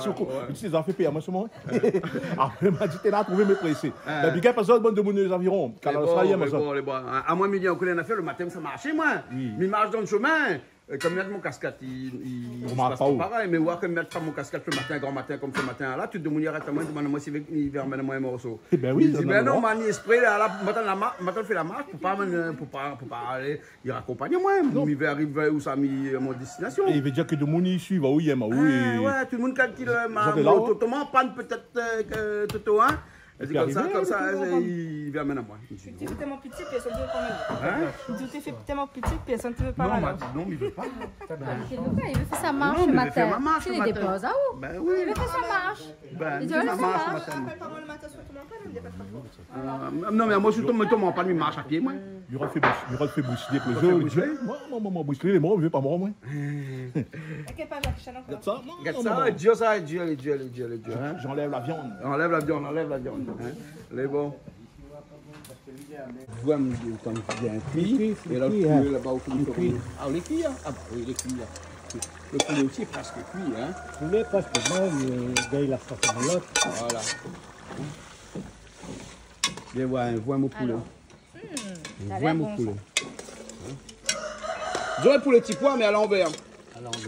dit, ça fait payer à moi ce moment. Après, il m'a dit, t'es là, trouver mes pressés. La big up, parce que bonne de mon environ, Canal Austral, moi, ça. À moi, midi, on connaît une affaire, le matin, ça marchait, moi. Mais il marche dans le chemin. Comme il y a mon casquette, il se passe pas pareil, mais ouais, comme il y a pas mon casquette le matin, grand matin, comme ce matin là, tout le monde arrête à moi, demande-moi si il va amener moi un morceau. Eh ben oui, il dit, mais non, man, il esprit là, maintenant fait la marche pour pas aller, il raccompagne moi, il va arriver où ça a mis mon destination. Et il veut dire que tout le monde y suit, va où il aime, où il ouais, tout le monde calcule, ma Toto, panne peut-être Toto, hein. Elle dit comme ça, il vient maintenant à moi. Tu fais tellement petit, personne ne veut pas me dire. Tu fais tellement petit, personne ne veut pas me dire. Non, mais il veut pas. Il veut faire sa marche le matin. Il les dépose à où? Ben oui. Il veut faire sa marche. Ben, Il veut faire sa marche. Appelle-moi le matin, soit tout le monde, il n'y a pas de problème. Non, mais moi, je tombe pas, lui marche à pied, moi. Il aura fait boucher le jeu. Moi, boucher les mots, je vais pas moi. Quelle page affiche encore? Regarde ça. Regarde ça, Dieu, ça, Dieu. J'enlève la viande. Enlève la viande. Les bons. Vraiment bien cuit. Et là, le là-bas au fond du cuit. Ah, les cuits, hein? Ah, bah oui, les cuits. Le poulet aussi est presque cuit, hein? Le poulet presque bon, mais il a fait de l'autre. Voilà. Bien, voilà mon poulet. Voilà mon poulet. J'aurais pour le petit pois, mais à l'envers.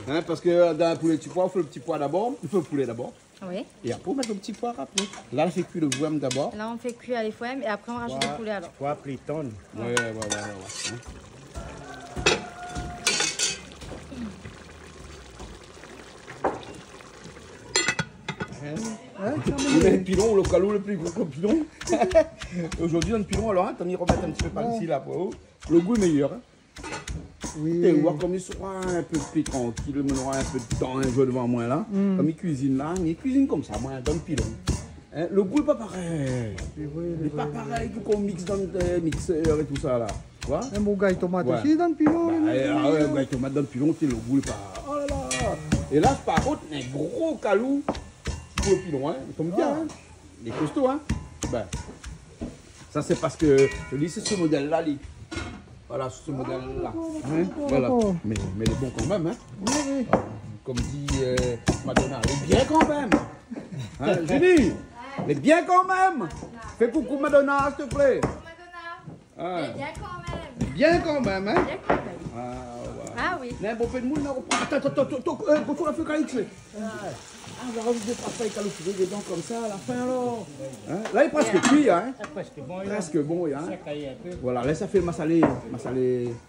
Hein, parce que dans le poulet petit pois, on fait le petit pois d'abord. Il faut le poulet d'abord. Oui. Et après, on met le petit pois après. Là, on fait cuire le voème d'abord. Là, on fait cuire les fouets et après, on rajoute le poulet alors. Pois pliton. Ouais. Il a un pilon, le calou le plus gros que le pilon. Aujourd'hui, un pilon, alors, t'en y remettre un petit peu par ici, là, pour haut. Le goût est meilleur. Hein. Oui. Et voir comme il sera un peu plus tranquille, il aura un peu de temps, un jour devant moi, là. Comme il cuisine là, il cuisine comme ça, moi, dans le pilon. Hein, le goût n'est pas pareil. Il n'est pas pareil qu'on mixe dans le mixeur et tout ça, là. Tu vois? Un bon gars, tomate aussi dans le pilon. Ah ouais, bah, tomate dans le pilon, le goût n'est pas... Oh là là. Et là, par contre, un gros calou pour le pilon, hein. Il tombe bien, hein. Il est costaud, hein. Ben, ça, c'est parce que, je dis, c'est ce modèle-là, voilà, ce modèle-là. Hein, voilà. Mais il est bon quand même, hein. Oui. Comme dit Madonna, il est bien quand même. Hein, Julie, il est bien quand même. Fais coucou Madonna, s'il te plaît. Madonna, bien quand même. Bien quand même, hein. Bien quand même. Ah oui. Mais bon, peu de monde, attends, faut la faire calix. Ah, on va rajouter des travail calculé dedans comme ça à la fin alors. Hein? Là, il est presque cuit, hein. Presque bon. Presque bon, hein. Ça caille un peu. Voilà, là, ça fait massalé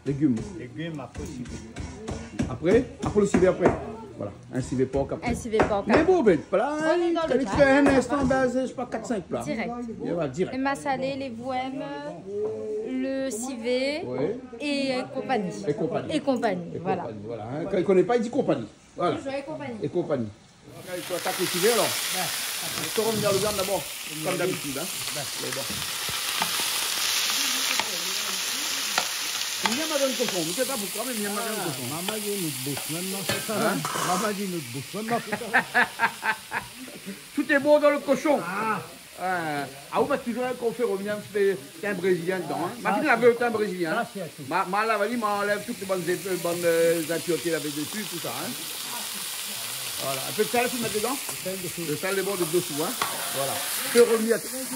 légumes. Légumes après aussi. Après le civet après. Voilà, un civet porc après. Un civet porc. Mais bon, ben, plat, On est dans le calix fait un instant, je sais pas, 4-5 plats. Direct. Et voilà, direct. Les massalés, les voèmes, le civet et compagnie. Et compagnie, voilà. Voilà, hein. Quand il ne connaît pas, il dit compagnie. Voilà. Toujours et compagnie. Et compagnie. Tu attaques le civet alors. Je te revenir le viande d'abord, comme d'habitude. Hein. Bien madame cochon, je ne sais pas pourquoi, mais bien madame cochon. Maman dit notre bouche, maintenant c'est ça. Maman dit notre bouche, maintenant c'est ça. Tout est bon dans le cochon. Ah, on toujours qu'on fait revenir un petit peu teint brésilien dedans. Hein. Ma fille l'avait le teint brésilien. Ma lavali m'enlève toutes les bonnes impuretés avec dessus, tout ça. Hein. Voilà, un peu de sel, tu mets dedans. Le sel est bon de dessous. Hein. Voilà.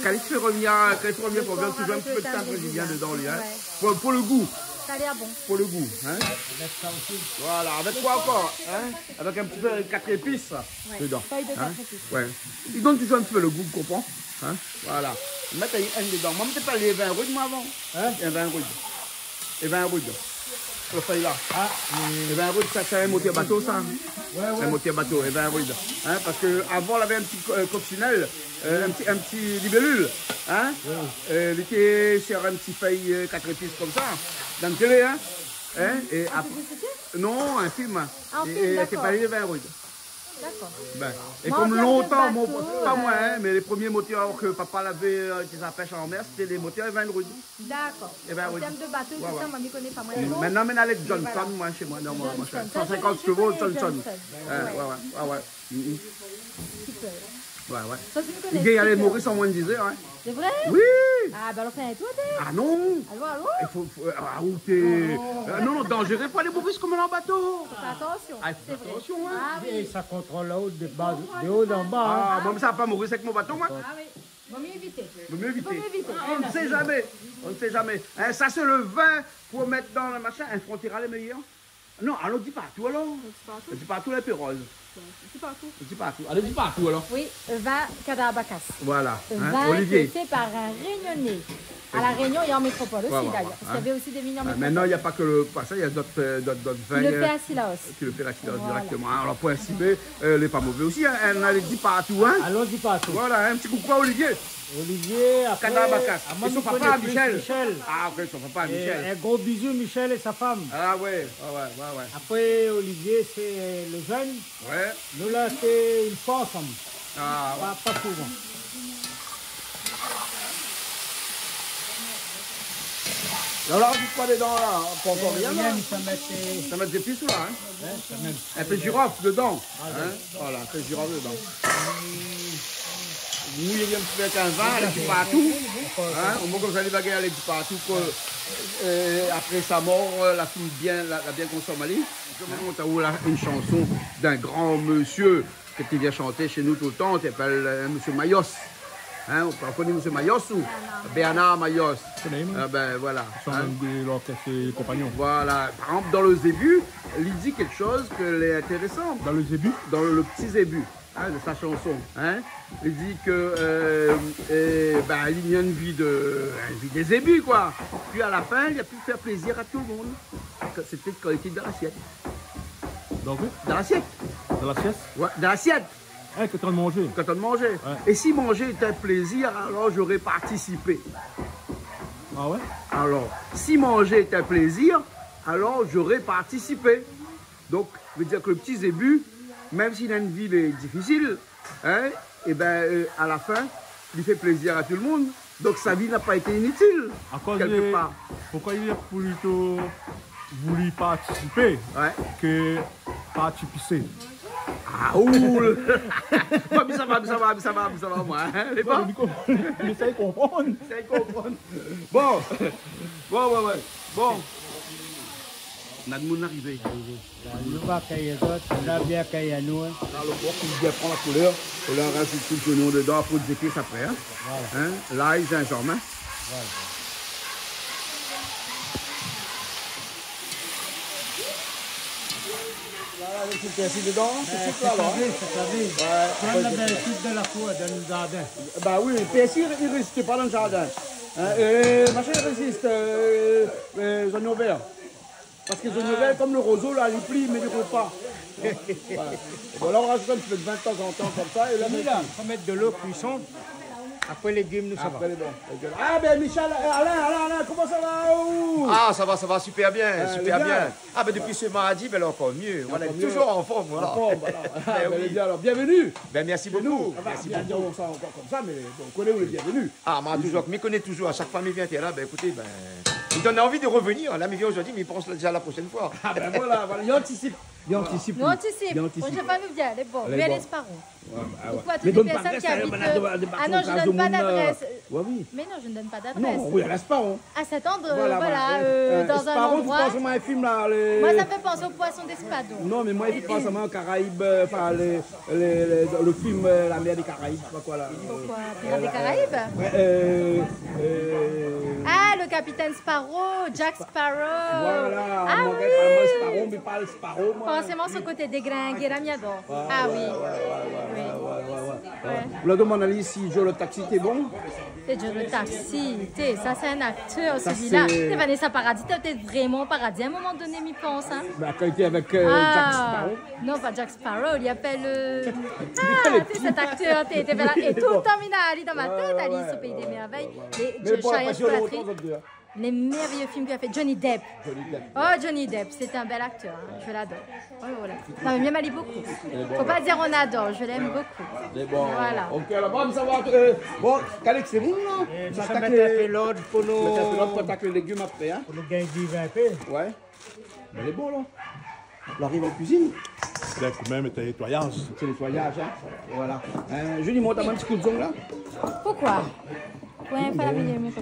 Quand il fait revenir pour bien toujours un petit peu de teint brésilien dedans, lui. Hein. Pour le goût. Ça a l'air bon. Pour le goût. Hein. Voilà, avec quoi encore hein. Avec un petit peu de 4 épices dedans. Feuille de 4 épices. Ouais. Il donne toujours un petit peu le goût, tu comprends hein. Voilà. Mettre un dedans. Moi, je ne pas les 20 rudes, moi, avant. Hein? Et 20 rudes. Et 20 rudes. Le feuille là. Et 20 rudes, ça, c'est un moteur bateau, ça. Un moteur bateau, et 20 rudes. Hein? Parce qu'avant, on avait un petit coccinelle, un petit libellule. Hein? Il était sur un petit feuille 4 épices comme ça. Dans le télé, hein? Et après... Non, un film. Et c'est pas les 20 rudes. D'accord. Ben, et comme longtemps, pas moi, hein, mais les premiers moteurs que papa avait qui s'appêche en mer, c'était des moteurs 20 rudes. D'accord. En termes de bateau, tout ça, moi, je ne connais pas. Maintenant, on a les Johnson, moi, chez moi. Non, moi, 150 chevaux, Johnson. Ouais. Super. Ouais. Ça, tu me connais. Il y a les Maurice en moins de 10 heures. Hein. C'est vrai? Oui. Ah, ben alors, fais un tour, Ah non. Allô? Il faut... Ah, où t'es... non, dangereux, pas les Maurice comme en bateau. Fais attention. Ah, fais attention, hein. Ah oui. Et ça contrôle la haute de haut en bas. Ah, bon, mais ça va pas Maurice avec mon bateau, moi. Ah oui. Vaut mieux éviter. Vaut mieux éviter. Vaut mieux éviter. On ne sait jamais. On ne sait jamais. Hein, ça, c'est le vin pour mettre dans le machin. Un frontiéral est meilleur. Non, alors dis partout alors. Dis partout les péroles. Dis partout. Allez, dis partout alors. Oui, vin Cadabacas. Voilà. Hein, Vin Olivier. qui est fait par un Réunionnais À La Réunion et en métropole aussi, Ouais, d'ailleurs. Parce qu'il y avait aussi des vignes en métropole. Maintenant, il n'y a pas que le ça, il y a d'autres vins. Tu le fais à Sillaos. Tu le fais à Sillaos Voilà. directement. Alors, pour ainsi dire, les pas mauvais aussi. Hein. On a les dit partout. Hein. Allons-y partout. Voilà, un petit coucou à Olivier. Olivier, après... Canabacas. moi, Et son je papa, connais plus Michel. Michel. Ah, ok, son papa, Et Michel. un gros bisou, Michel et sa femme. Ah, ouais. Ouais. Après, Olivier, c'est le jeune. Ouais. Nous, là, c'est une fois ensemble. Ah, ouais. Pas souvent. Alors, dites pas dedans, là. Pas encore rien, là. Ça met... Ça met des pistes, là. Hein. Ouais, ça met... Un peu de girofle dedans. Hein. Voilà, un peu de girofle dedans. Vous mouillez un petit peu avec un vin, elle est partout. Hein. Au moment que vous allez baguer, elle est partout. Après sa mort, la fille l'a bien consommée. Je me montre à vous là une chanson d'un grand monsieur qui vient chanter chez nous tout le temps. Il s'appelle Monsieur Mayos. Hein, on connaît M. Mayos ou Bernard Mayos. Ah ben voilà. Ils sont de l'orchestre et compagnons. Voilà. Par exemple, dans le Zébu, il dit quelque chose qui est intéressant. Dans le Zébu? Dans le petit Zébu, hein, de sa chanson. Hein, il dit que il y a une vie des Zébus, quoi. Puis à la fin, il a pu faire plaisir à tout le monde. C'était quand il était dans l'assiette. Donc, Dans l'assiette. dans la sieste? Ouais, dans l'assiette. Hein, que tu as mangé. Quand on mangeait. Ouais. Et si manger était un plaisir, alors j'aurais participé. Ah ouais? Alors, si manger est un plaisir, alors j'aurais participé. Donc, ça veut dire que le petit Zébu, même s'il a une vie difficile, hein, et à la fin, il fait plaisir à tout le monde. Donc, sa vie n'a pas été inutile, À cause quelque part. Pourquoi il a plutôt voulu participer que participer? Ah, ouh! Ça va, moi. Hein, les pas? Il essaie de comprendre. Ça y comprendre. Bon. Bon. On a de monde arrivé. Nous, pas qu'il y ait d'autres, on a bien qu'il y ait nous. Dans le porc, il bien prend la couleur. Et là, on rajoute tout le nom dedans pour dire ça après. Hein? Voilà. Hein? L'ail, gingembre. Hein? Voilà. Là, avec le persil dedans, c'est ça là. C'est la vie. Comme l'habitude de la foi, dans le jardin. Bah oui, le persil, il ne résiste pas dans le jardin. Hein? Machin, il résiste, les oignons verts. Parce que les oignons verts, comme le roseau, là, il plie, mais il ne roule pas. Voilà. Bon, là, on rajoute un petit peu de vin de temps en temps, comme ça. Et là, On va mettre de l'eau cuisson. Après les légumes, nous, ça va. Ah ben Michel, Alain, comment ça va? Ouh. Ah, ça va super bien, super bien. bien. Ah, ben depuis ce mardi, ben encore mieux. On est toujours en forme, voilà. Bien, alors, bienvenue. Ben merci beaucoup. Merci beaucoup. Ça encore comme ça, mais bon, on connaît où le bienvenu. Ah, moi toujours, me connaît toujours. À chaque fois, il vient là, ben écoutez, ben, il donne envie de revenir. Là, il vient aujourd'hui, mais il pense déjà la prochaine fois. Ah ben voilà, il anticipe. Nous anticipe. Prochaine fois, nous vient. Les bons. Bien les sparons. Pourquoi toutes les personnes qui habitent... Ah non, je ne donne pas d'adresse. Oui. Mais non, je ne donne pas d'adresse. Non, oui, à l'esparon. À cet endroit, dans un endroit... Un film là. Moi, ça me fait penser au poisson d'espadon. Non, mais moi, il fait penser aux Caraïbes, enfin, le film La mer des Caraïbes, je sais pas quoi là. Pourquoi Pirates des Caraïbes? Ah, le capitaine Sparrow, Jack Sparrow. Voilà, ah mon oui. gars, Sparrow, mais pas le Sparrow. Forcément, son côté dégringué, Ramiador. Ah oui. Vous leur demandez si Joe le taxi, t'es bon? C'est Joe le taxi, ça c'est un acteur celui-là. C'est Vanessa Paradis, t'es peut-être vraiment Paradis. À un moment donné, m'y pense. Hein. Bah, quand il était avec Jack Sparrow. Non, pas Jack Sparrow, il appelle. Ah, cet acteur, et tout le temps, il dans ma tête, Alice au Pays des Merveilles. Les merveilleux films qu'il a fait. Johnny Depp. Oh, Johnny Depp, c'est un bel acteur. Hein. Je l'adore. Oh, voilà. Non, mais m'aime beaucoup. Faut pas dire on adore, je l'aime beaucoup. Bon. Voilà. Ok, alors bon, ça va. Bon, Calix, c'est bon, là? Ça attaque les l'ordre pour nos... On attaque les légumes après, hein? Pour nous gagner du vin un peu. Ouais. Mais elle est bon, là. On arrive en cuisine. C'est quand même un nettoyage. C'est le nettoyage, hein? Voilà. Julie, monte un petit coup de zong, là. Pourquoi? Ouais, pas la minute.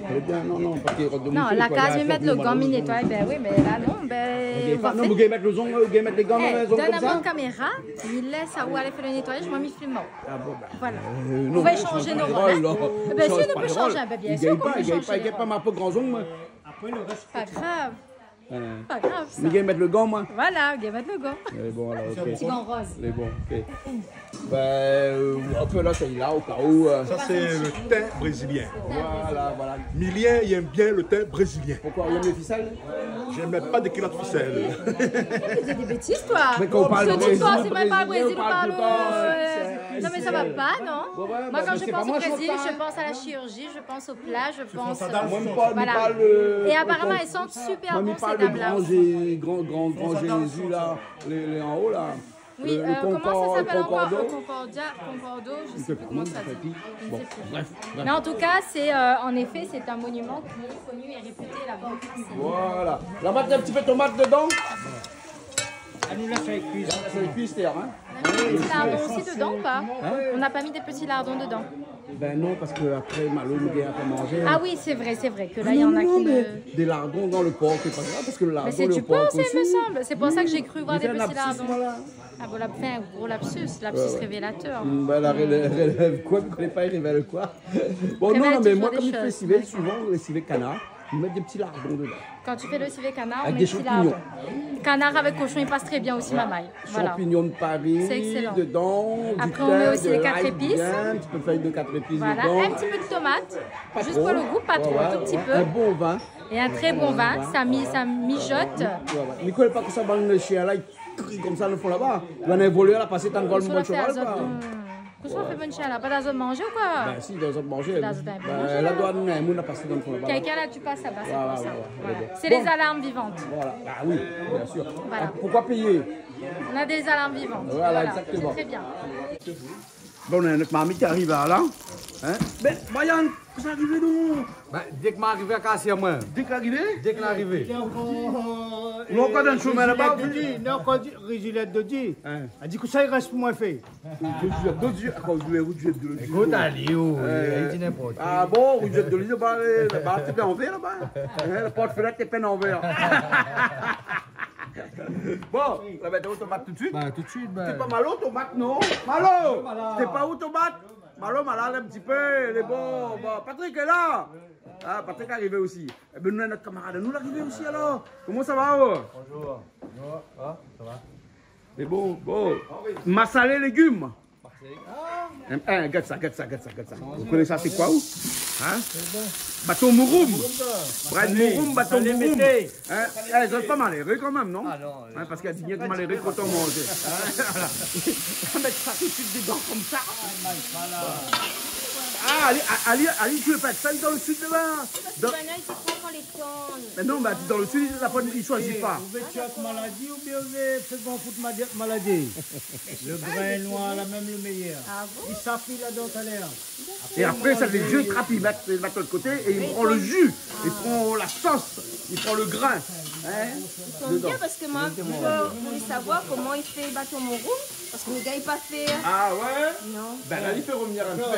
Non, parce que... Non, la case, je vais mettre le gant mi nettoie. Ben oui, mais là, non, ben... Non, vous pouvez mettre le zong, vous pouvez mettre les gants dans le zong comme ça. Donne à mon caméra, il laisse à où aller faire le nettoyage, moi, m'y filme. Ah bon, ben... Voilà. Vous pouvez changer nos rôles, hein? Ben si, on peut changer, ben bien sûr qu'on peut changer. Il n'y a pas ma peau grand zong, moi. Après, le reste... Pas grave. Pas grave ça. Mais il mettre le gant, moi. Voilà, il va mettre le gant. Les bons, alors, ok. Petit gant rose. Les bons, ok. Un peu là, c'est là, au cas où. Ça, c'est le thym brésilien. Voilà. Milien, il aime bien le thym brésilien. Pourquoi il aime les ficelles? J'aime pas de kilos de ficelle. Tu dis des bêtises, toi. Mais quand on parle Parce que tu penses, Brésil, c'est même pas Brésil, on on parle parle. Non, mais ça va pas, non? Ouais, Moi, bah, quand mais je c'est pense pas moi, au je Brésil, pense pas. je pense à la chirurgie, je pense aux plages, je pense. Moi, il parle, Voilà. Et apparemment, elles sentent super Moi, bon il parle ces de dames-là. grand Jésus, là, les en haut, là. Oui, Le comment ça s'appelle encore? Concordo. Concordo, je sais plus comment ça se dit. Je Bon, sais plus. bref. Mais en tout cas, c'est en effet, c'est un monument qui est connu et réputé là-bas. Voilà. Là, mettre un petit peu de tomate dedans. Elle nous laisse avec cuisine. C'est le cuistre, hein. On a mis des petits lardons aussi dedans ou pas? On n'a pas mis des petits lardons dedans. Ben non, parce qu'après, Malo nous vient à manger. Ah oui, c'est vrai que là, il y en a qui mais ne... des lardons dans le porc, c'est pas grave, parce que le lardon, Mais c'est le du porc porc, il aussi. me semble. C'est pour ça que j'ai cru voir des C'est un petits lapsus, lardons. voilà. Ah bon, fait un gros lapsus révélateur. Ben, elle relève quoi? Je ne connais pas, il révèle quoi? Bon, Révèle non, mais toujours moi, des comme il fait choses. civet, souvent, les civets canards, ils mettent des petits lardons dedans. Quand tu fais le civet canard, on Avec met des des petits champignons. lardons. Canard avec cochon, il passe très bien aussi, mamaille. Voilà. Champignons de Paris, C'est excellent. dedans. Après, du on met thym, aussi de les 4 l'ail épices. bien, un petit peu de feuille de 4 épices Voilà, dedans. un petit peu de tomate, Pas juste trop. pour le goût, pas trop, un tout petit peu. Un bon vin. Et un très bon vin, ça mijote. Mais ne connais pas que ça va le chien là, il crie comme ça le fond là-bas. Il va en évoluer là, passer tant de vol Qu'est-ce mon qu'on a fait à cheval. Zot quoi. Qu'est-ce qu'on fait bonne chien là? Pas d'azot manger ou quoi? Ben si, dans un manger. Dans un manger, La là. douane, on a passé dans le fond là-bas. Quelqu'un là, tu passes là-bas, c'est Voilà, pour ça. voilà. Voilà. C'est Bon. les alarmes vivantes. Voilà. Ah oui, bien sûr. Voilà. Ah, pourquoi payer? On a des alarmes vivantes. Voilà, exactement. C'est très bien. Bon, on a notre mamie qui arrive là. Hein? Ben, Marianne, vous arrivez donc? Ben, dès que m'arrive à casser, moi. Dès qu'arrivé? Dès que l'arrivée. On a encore dans le chemin là-bas. Non, quand Régilette de dit, Hein? elle dit que ça il reste pour moi fait. D'autres yeux. Quoi, vous êtes de l'eau. Écoute, allez, où? Il dit n'importe quoi. Ah bon, vous êtes de l'eau, là-bas, t'es peint en verre là-bas. La porte-fenêtre, t'es peint en verre. Bon, la mettre aux tomates tout de suite. Ben, tout de suite, T'es ben. pas malo, tomate, non? Malo! T'es pas où, tomate? Malo, malade un petit peu, les bons. Bon, Patrick est là. Ah, Patrick est arrivé aussi. Eh ben, nous, notre camarade, nous l'arrivé aussi alors. Comment ça va? Bonjour. Ah, ça va? C'est bon, bon. Massalé légumes. Regarde ça. Vous connaissez ça, c'est quoi ou? Hein? Bateau Mouroum. Brad Mouroum, bateau Mouroum. Hein? Ils sont pas malheureux quand même, non? Ah non. Hein, parce qu'il y a des gens malheureux quand on mange. Voilà. On va mettre ça tout de suite dedans comme ça. Ah, Ali, tu veux pas être ça dans le sud de là? Mais non, dans le sud, ils ne choisissent pas. Vous êtes avec maladie ou bien vous avez fait bon foot maladie? Le grain noir, là même le meilleur. Ah bon? Il s'appuie là-dedans tout à l'heure. Et après, ça, les vieux trappes, ils mettent de l'autre côté et ils prennent le jus, ils prennent la sauce, ils prennent le grain. Hein, Ils sont bien parce que moi, je voulais savoir comment il fait bâton mon roux. Parce que le gars, il pas fait. Ah ouais? Non. Ben là, il peut revenir un petit peu.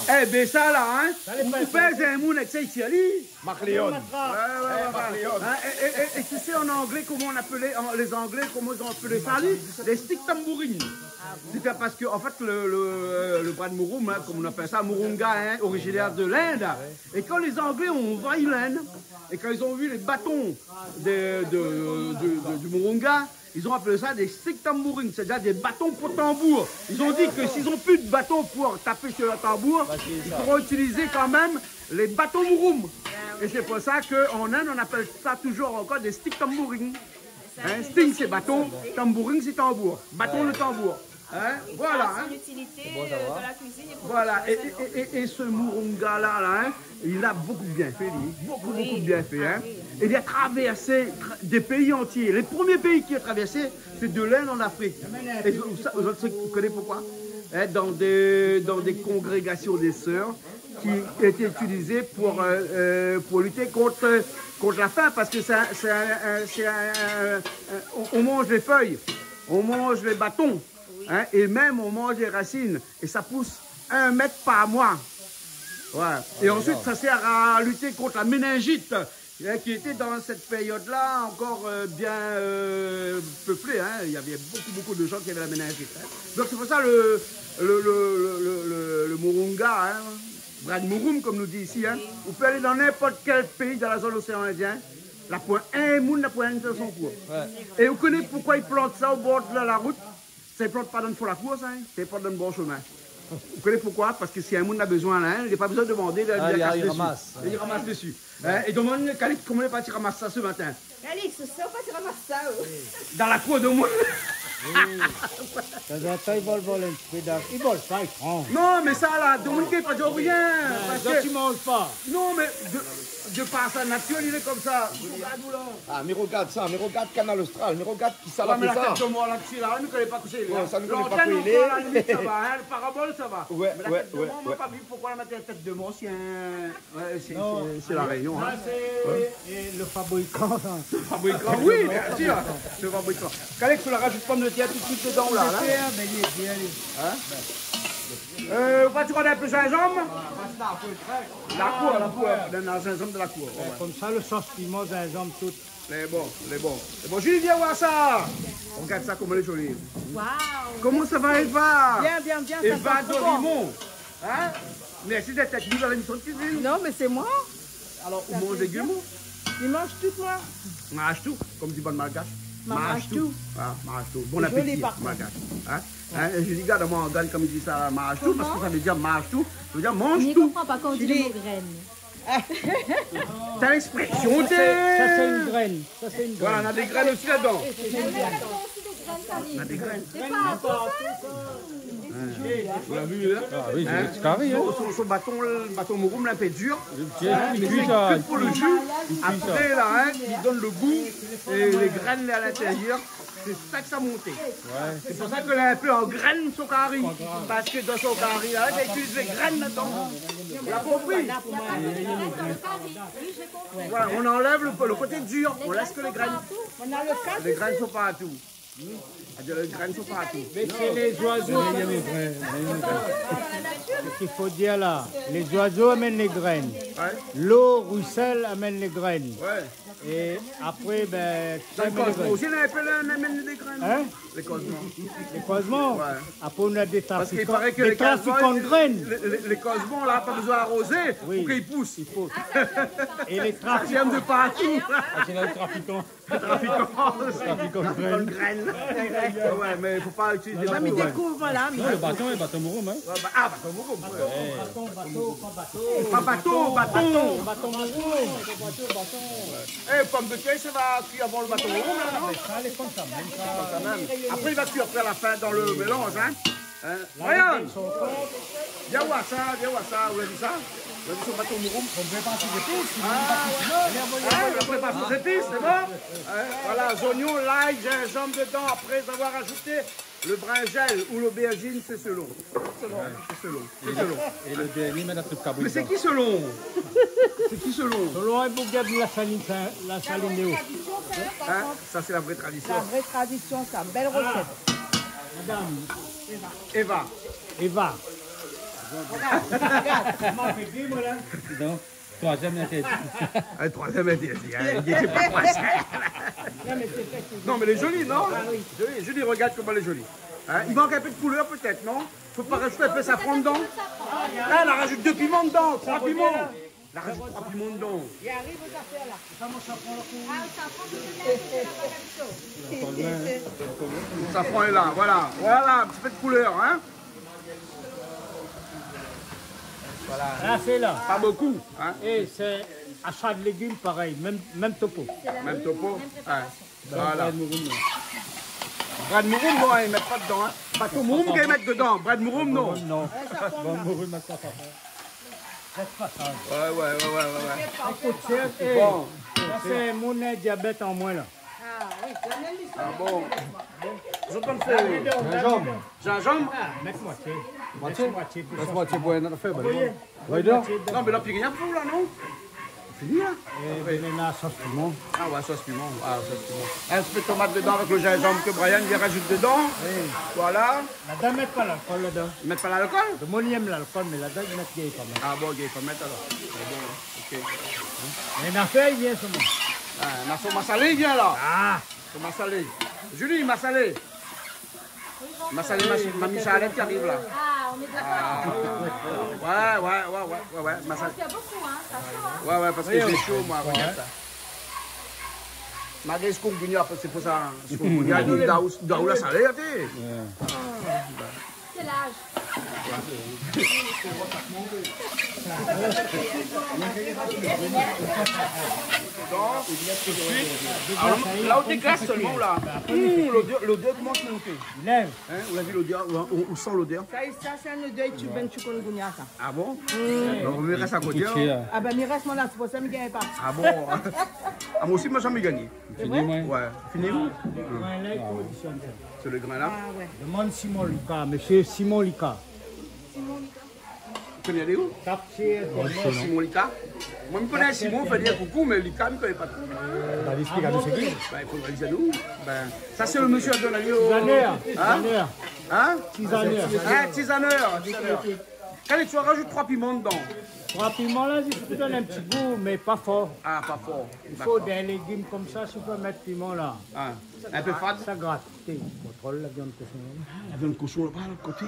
Eh ben ça là, hein? Vous faites un moun avec ça ici, Ali? Macléon. Et tu sais en anglais comment on appelait, les Anglais, comment ils ont appelé ça, Ali? Les sticks tambourines. C'est parce que, en fait, le Brad Mouroum, hein, comme on appelle ça, Murunga, hein, originaire de l'Inde. Et quand les Anglais ont envahi l'Inde, et quand ils ont vu les bâtons du Murunga, ils ont appelé ça des sticks tambourines, c'est-à-dire des bâtons pour tambour. Ils ont dit que s'ils n'ont plus de bâtons pour taper sur le tambour, ils pourront utiliser quand même les bâtons Mouroum. Et c'est pour ça qu'en Inde, on appelle ça toujours encore des sticks tambourines. Hein, sting c'est bâton, tambouring c'est tambour. Bâton le tambour. Hein, voilà. Son Hein. utilité dans la cuisine. Voilà, et ce Murunga là, hein, il a beaucoup bien fait, lui. Beaucoup bien fait. Hein. Et il a traversé des pays entiers. Les premiers pays qu'il a traversé, c'est de l'Inde en Afrique. Et vous connaissez pourquoi? Hein, dans des congrégations des sœurs qui étaient utilisées pour lutter contre la faim, parce que on mange les feuilles, on mange les bâtons. Hein, et même on mange des racines et ça pousse 1 mètre par mois. Voilà. Et ensuite ça sert à lutter contre la méningite hein, qui était dans cette période-là encore bien peuplée. Hein. Il y avait beaucoup de gens qui avaient la méningite. Hein. Donc c'est pour ça le Murunga, hein, Brad Mouroum comme nous dit ici. Hein. Vous pouvez aller dans n'importe quel pays dans la zone océan Indien. La point un monde la point de son cours. Et vous connaissez pourquoi ils plantent ça au bord de la route? Ça ne plante pas dans le fond de la cour, ça, hein? C'est pas dans le bon chemin. Vous connaissez pourquoi? Parce que si un monde a besoin là, il n'a pas besoin de demander, il ramasse. Il ramasse dessus. Et demande Calix comment il est parti ramasser ça ce matin. Calix, c'est pas tu ramasses ça. Dans la cour de moi. Ça doit être, ils volent un peu d'argent. Ils volent pas, ils prennent. Non, mais ça là, Dominique n'est pas de rien. Parce que tu manges pas. Non, mais de par sa nature, il est comme ça. Ah, mais regarde ça, mais regarde Canal Austral, mais regarde qui ça l'a fait mais la ça. tête de moi là-dessus, là, on ne connaît pas coucher. Ouais, ça ne connaît pas L'antenne, où il est. à la limite, ça va, hein, le parabole, ça va. Ouais, mais la tête de moi, on n'a pas vu pourquoi la mettre la tête de moi, c'est la Réunion. Hein. C'est le fabricant. Le fabricant, oui, bien sûr. Le fabricant. Calix, tu la rajoutes pomme de terre tout de suite dedans, là. Tu connais un peu gingembre? La cour, dans le gingembre de la cour. Comme ça, le sauce piment, gingembre, tout. Les bons. Julie, viens voir ça. Regarde ça, comment elle est jolie. Waouh. Comment ça va, Eva? Bien. Eva Dorimont. Hein? Merci d'être avec nous dans l'émission de cuisine. Non, mais c'est moi. Alors, on mange des légumes? Il mange tout, moi. Mange tout, comme dit bonne malgache. Mange tout. Ah, mange tout. Bon appétit, malgache. Hein? Je dis, regarde-moi, regarde comme il dit ça, mange tout, parce que ça veut dire mange tout. Ça veut dire mange Je ne tout. comprends pas quand on dit le mot graine. C'est l'expression, Ça, c'est une graine. Ça, c'est une graine. Voilà, on a des graines aussi là-dedans. On a des graines. C'est pas Vous l'avez vu, là? Ah oui, c'est carré, hein. Son bâton, le bâton mouroum, un peu dur. Il cuit C'est ça. que pour le jus. Après, là, hein, il donne le goût et les graines là, à l'intérieur. C'est ça que ça montait. C'est pour ça qu'elle est un peu en graine son carré. Parce que dans son carré, là, elle utilise les graines là-dedans. Vous l'avez compris? Voilà, on enlève le côté dur, on laisse que les graines. Les graines sont partout. Les graines sont partout. Mais c'est les oiseaux. Ce qu'il faut dire là, les oiseaux amènent les graines. L'eau ruisselle amène les graines. Et après, ben, les cosmos aussi, on amène des graines. Hein? Les cosmos. Les cosmos? Après, on a des Parce qu'il trafiquants, paraît que des trafiquants de graines. Les cosmos, là, pas besoin d'arroser pour qu'ils poussent. Il faut. Et les Ça vient de partout. C'est là le trafiquant. Trafiquants de graines. Ouais, mais il ne faut pas utiliser des Mais découvre là. Non, le bâton est bâton mouroum, hein. Ah, bâton mouroum. Pas bâton. bâton mouroum. Eh, pomme de terre, ça va cuire avant le bâton mouroum, là, non? Ça, elle est comme ça, même ça. Après, il va cuire après la fin dans le mélange, hein. Regarde. Viens voir ça. Vous avez vu ça? Vous avez vu son bâton mouroum? On prépare ses épices. La préparation des épices, c'est bon? Voilà, oignons, l'ail, gingembre dedans. Après avoir ajouté le brinjel ou l'aubergine, c'est selon. C'est selon. Et le dernier, met la truc cabri. Mais c'est qui selon? C'est qui selon? Selon un bouquet de la saline de haut. Hein? Ça, c'est la vraie tradition. La vraie tradition, ça. Belle recette. Madame. Eva. Non, troisième interdit. Un troisième interdit. Il n'était pas troisième. Non, mais elle est jolie, non? Jolie, regarde comment elle est jolie. Hein? Il manque un peu de couleur, peut-être, non? Faut pas rajouter un peu de safran dedans? Là, elle rajoute 2 piments dedans, 3 piments. Elle rajoute 3 piments dedans. Il arrive aux affaires là. Le safran est là, voilà, un petit peu de couleur, hein? Voilà. Là, c'est là. Pas beaucoup, hein? Et c'est achat de légumes, pareil, même topo. Même topo. Ouais. Voilà. Brad mouroum, non, ils ne mettent pas dedans. Hein. Bateau mouroum qu'ils mettent dedans. Brad mouroum, non. Non. Ouais. Écoute, c'est Bon. Ça, c'est mon diabète en moins là. Ah bon. Je donne feu. Gingembre. Mettre moitié. Moitié pour une affaire. Non, mais là, puis rien pour là, non? Fini là? Et la sauce piment. Ah ouais, sauce piment. Un petit peu de tomate dedans avec le gingembre que Brian vient rajoute dedans. Oui. Voilà. Là-dedans, mettre pas l'alcool là-dedans. Ils mettent pas l'alcool? Le monde aime l'alcool, mais là-dedans, ils mettent gay pas mal. Ah bon, il faut mettre alors. C'est bon, ok. Mais une affaire, il vient seulement. Ah, son massalé, il vient là. Ah! Son massalé. Julie, massalé. Massalé, ma Michalette qui arrive là. Ah, on est d'accord. Ouais. Massalé. Il y a beaucoup, hein. Ça chaud, hein. Ouais, parce que j'ai chaud, moi. Regarde ça. Magais com gunya c'est pour ça. C'est pour gunya daoula salé até. C'est l'âge. Là où tu glaces seulement là. L'odeur commence à monter. Lève. On a vu l'odeur, on sent l'odeur. Ça c'est un odeur tu ben tu connais gunya ça. Ah bon? Alors on me reste à côté. Ah ben il reste mon là, c'est pour ça que je ne gagne pas. Ah bon? Ah moi aussi moi jamais gagné. Fini, moi. Ouais. Fini où? C'est le grain là. Ah ouais. Demande Simon Lucas, monsieur Simon Lucas. Tu connais où? Simon Lika. Moi je connais Simon, je dire coucou, mais Lika je ne connais pas trop. Bah, explique à nous c'est qui? Il faudrait dire nous. Ça c'est le monsieur de l'année. Tisaneur. Hein? Tisaneur. Ah, tisaneur. Quand tu rajoutes 3 piments dedans. 3 piments là, je te donne un petit goût, mais pas fort. Ah, pas fort. Il faut des légumes comme ça, si tu peux mettre piment là. Ah, un peu fade. Ça gratte. Contrôle la viande cochon. La viande cochon là-bas, de l'autre côté.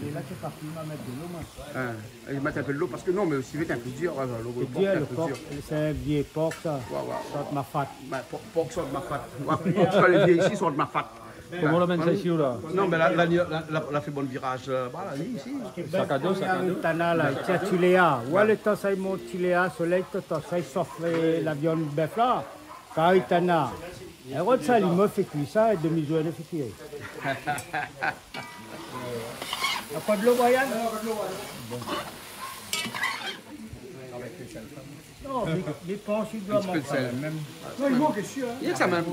Il est là, c'est pas piment, mettre de l'eau, moi. Il met un peu de l'eau parce que non, mais aussi vite un peu dur. Le porc, c'est un vieil porc ça. Sorte ma fat. Porc sort de ma fat. Porc, les vieux ici sortent de ma fat. Comment on l'amène ça ici ou là? Non, mais là, la fait bon virage. Voilà, ici. Sac à dos, sac à dos. Tana là, il y a Tuléa. Ouais, le temps ça il monte Tuléa, soleil, ça il sort la viande bœuf là. Car il tana. Et quand ça, il me fait cuire ça et demi-journée de fait cuire. Il n'y a pas de l'eau, Brian? Non, les penches, il doit manger même. Non, il manque sûr. Il y a que ça même.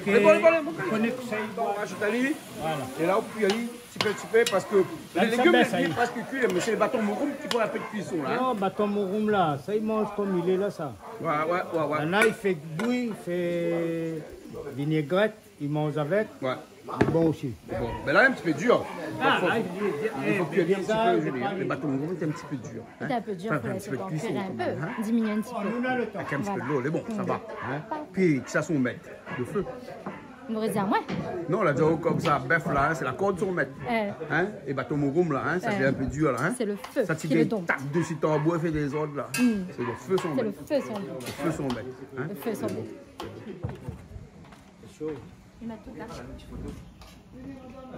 Mais bon, on connaît que ça. Bon, on rajoute à lui. Et là, on peut y aller petit peu parce que les légumes, ils sont presque cuits, mais c'est le bâton mouroum qui font un peu de cuisson là. Non, bâton mouroum là, ça il mange comme il est là, ça. Ouais. Là, il fait bouillie, il fait vinaigrette, il mange avec. Ouais. Bon aussi. Bon, mais là, un petit peu dur. Il faut cuire un petit peu, je veux dire. Le bâton mouroum, c'est un petit peu dur. C'est un peu dur, il faut laisser en cuire un peu, diminuer un petit peu. Avec un petit peu de l'eau, c'est bon, ça va. Puis, ça son mettre le feu. On aurait dit à moi. Non, là, comme ça, bœuf là, c'est la corde son mettre. Et bâton mouroum là, ça devient un peu dur là. C'est le feu. Ça tire tac dessus ton bois, fait des ordres là. C'est le feu son mettre. C'est le feu son mettre. Le feu son mettre. Le feu son mettre. C'est chaud. Il m'a tout là.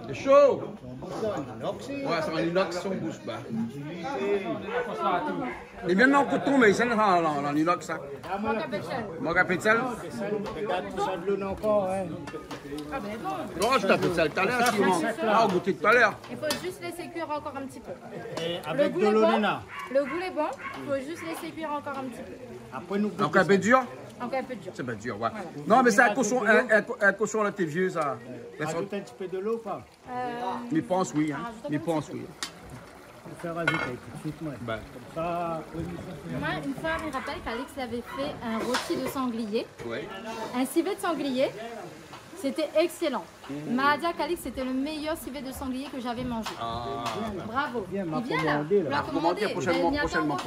C'est chaud! Ouais, c'est un inox sur bouche. Et bien, non, coton, mais c'est un inox ça. Manque un peu de sel. Regarde tout ça de l'eau encore, hein. Ah ben bon. Non, je t'ai fait de sel tout à l'heure, Simon. Ah, on goûtait tout à l'heure. Il faut juste laisser cuire encore un petit peu. Avec de l'eau, Nena. Le goût est bon, il faut juste laisser cuire encore un petit peu. Après, nous encore un peu dur? Encore un peu dur. C'est pas dur, ouais. Non, mais c'est un cochon là, t'es vieux, ça. Rajoute un petit peu de l'eau ou pas? Mais pense oui, hein. Mais pense oui. Je vais faire rajouter tout de suite, moi. Comme ça, moi, une fois, je me rappelle qu'Alex avait fait un rôti de sanglier. Oui. Un civet de sanglier. C'était excellent. M'a dit qu'Alex, c'était le meilleur civet de sanglier que j'avais mangé. Bravo. Il vient là. La commander prochainement.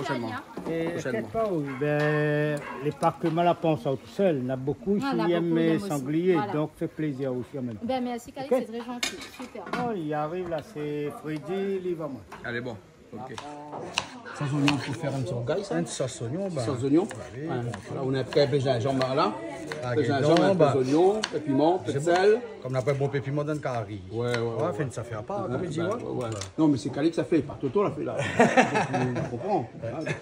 Et quelque part, les parcs Malapens tout seul, il y en a beaucoup ici qui aiment sanglier, donc fait plaisir aussi en même temps. Ben merci qu'Alex, c'est très gentil. Super. Oh, il arrive là, c'est Freddy, il va moi. Allez, bon. Ok. Sans oignon pour faire un sauce ça. Un sauce oignon, Sans oignon. Là, on a pris un peu de gingembre là. Un peu de gingembre, un peu d'oignon, un peu de piment, un peu de sel. Comme on appelle bon piment dans le carré. Ouais. Ça fait pas, comme il dit. Non, mais c'est Calix ça fait, pas Toto l'a fait là. Tu comprends?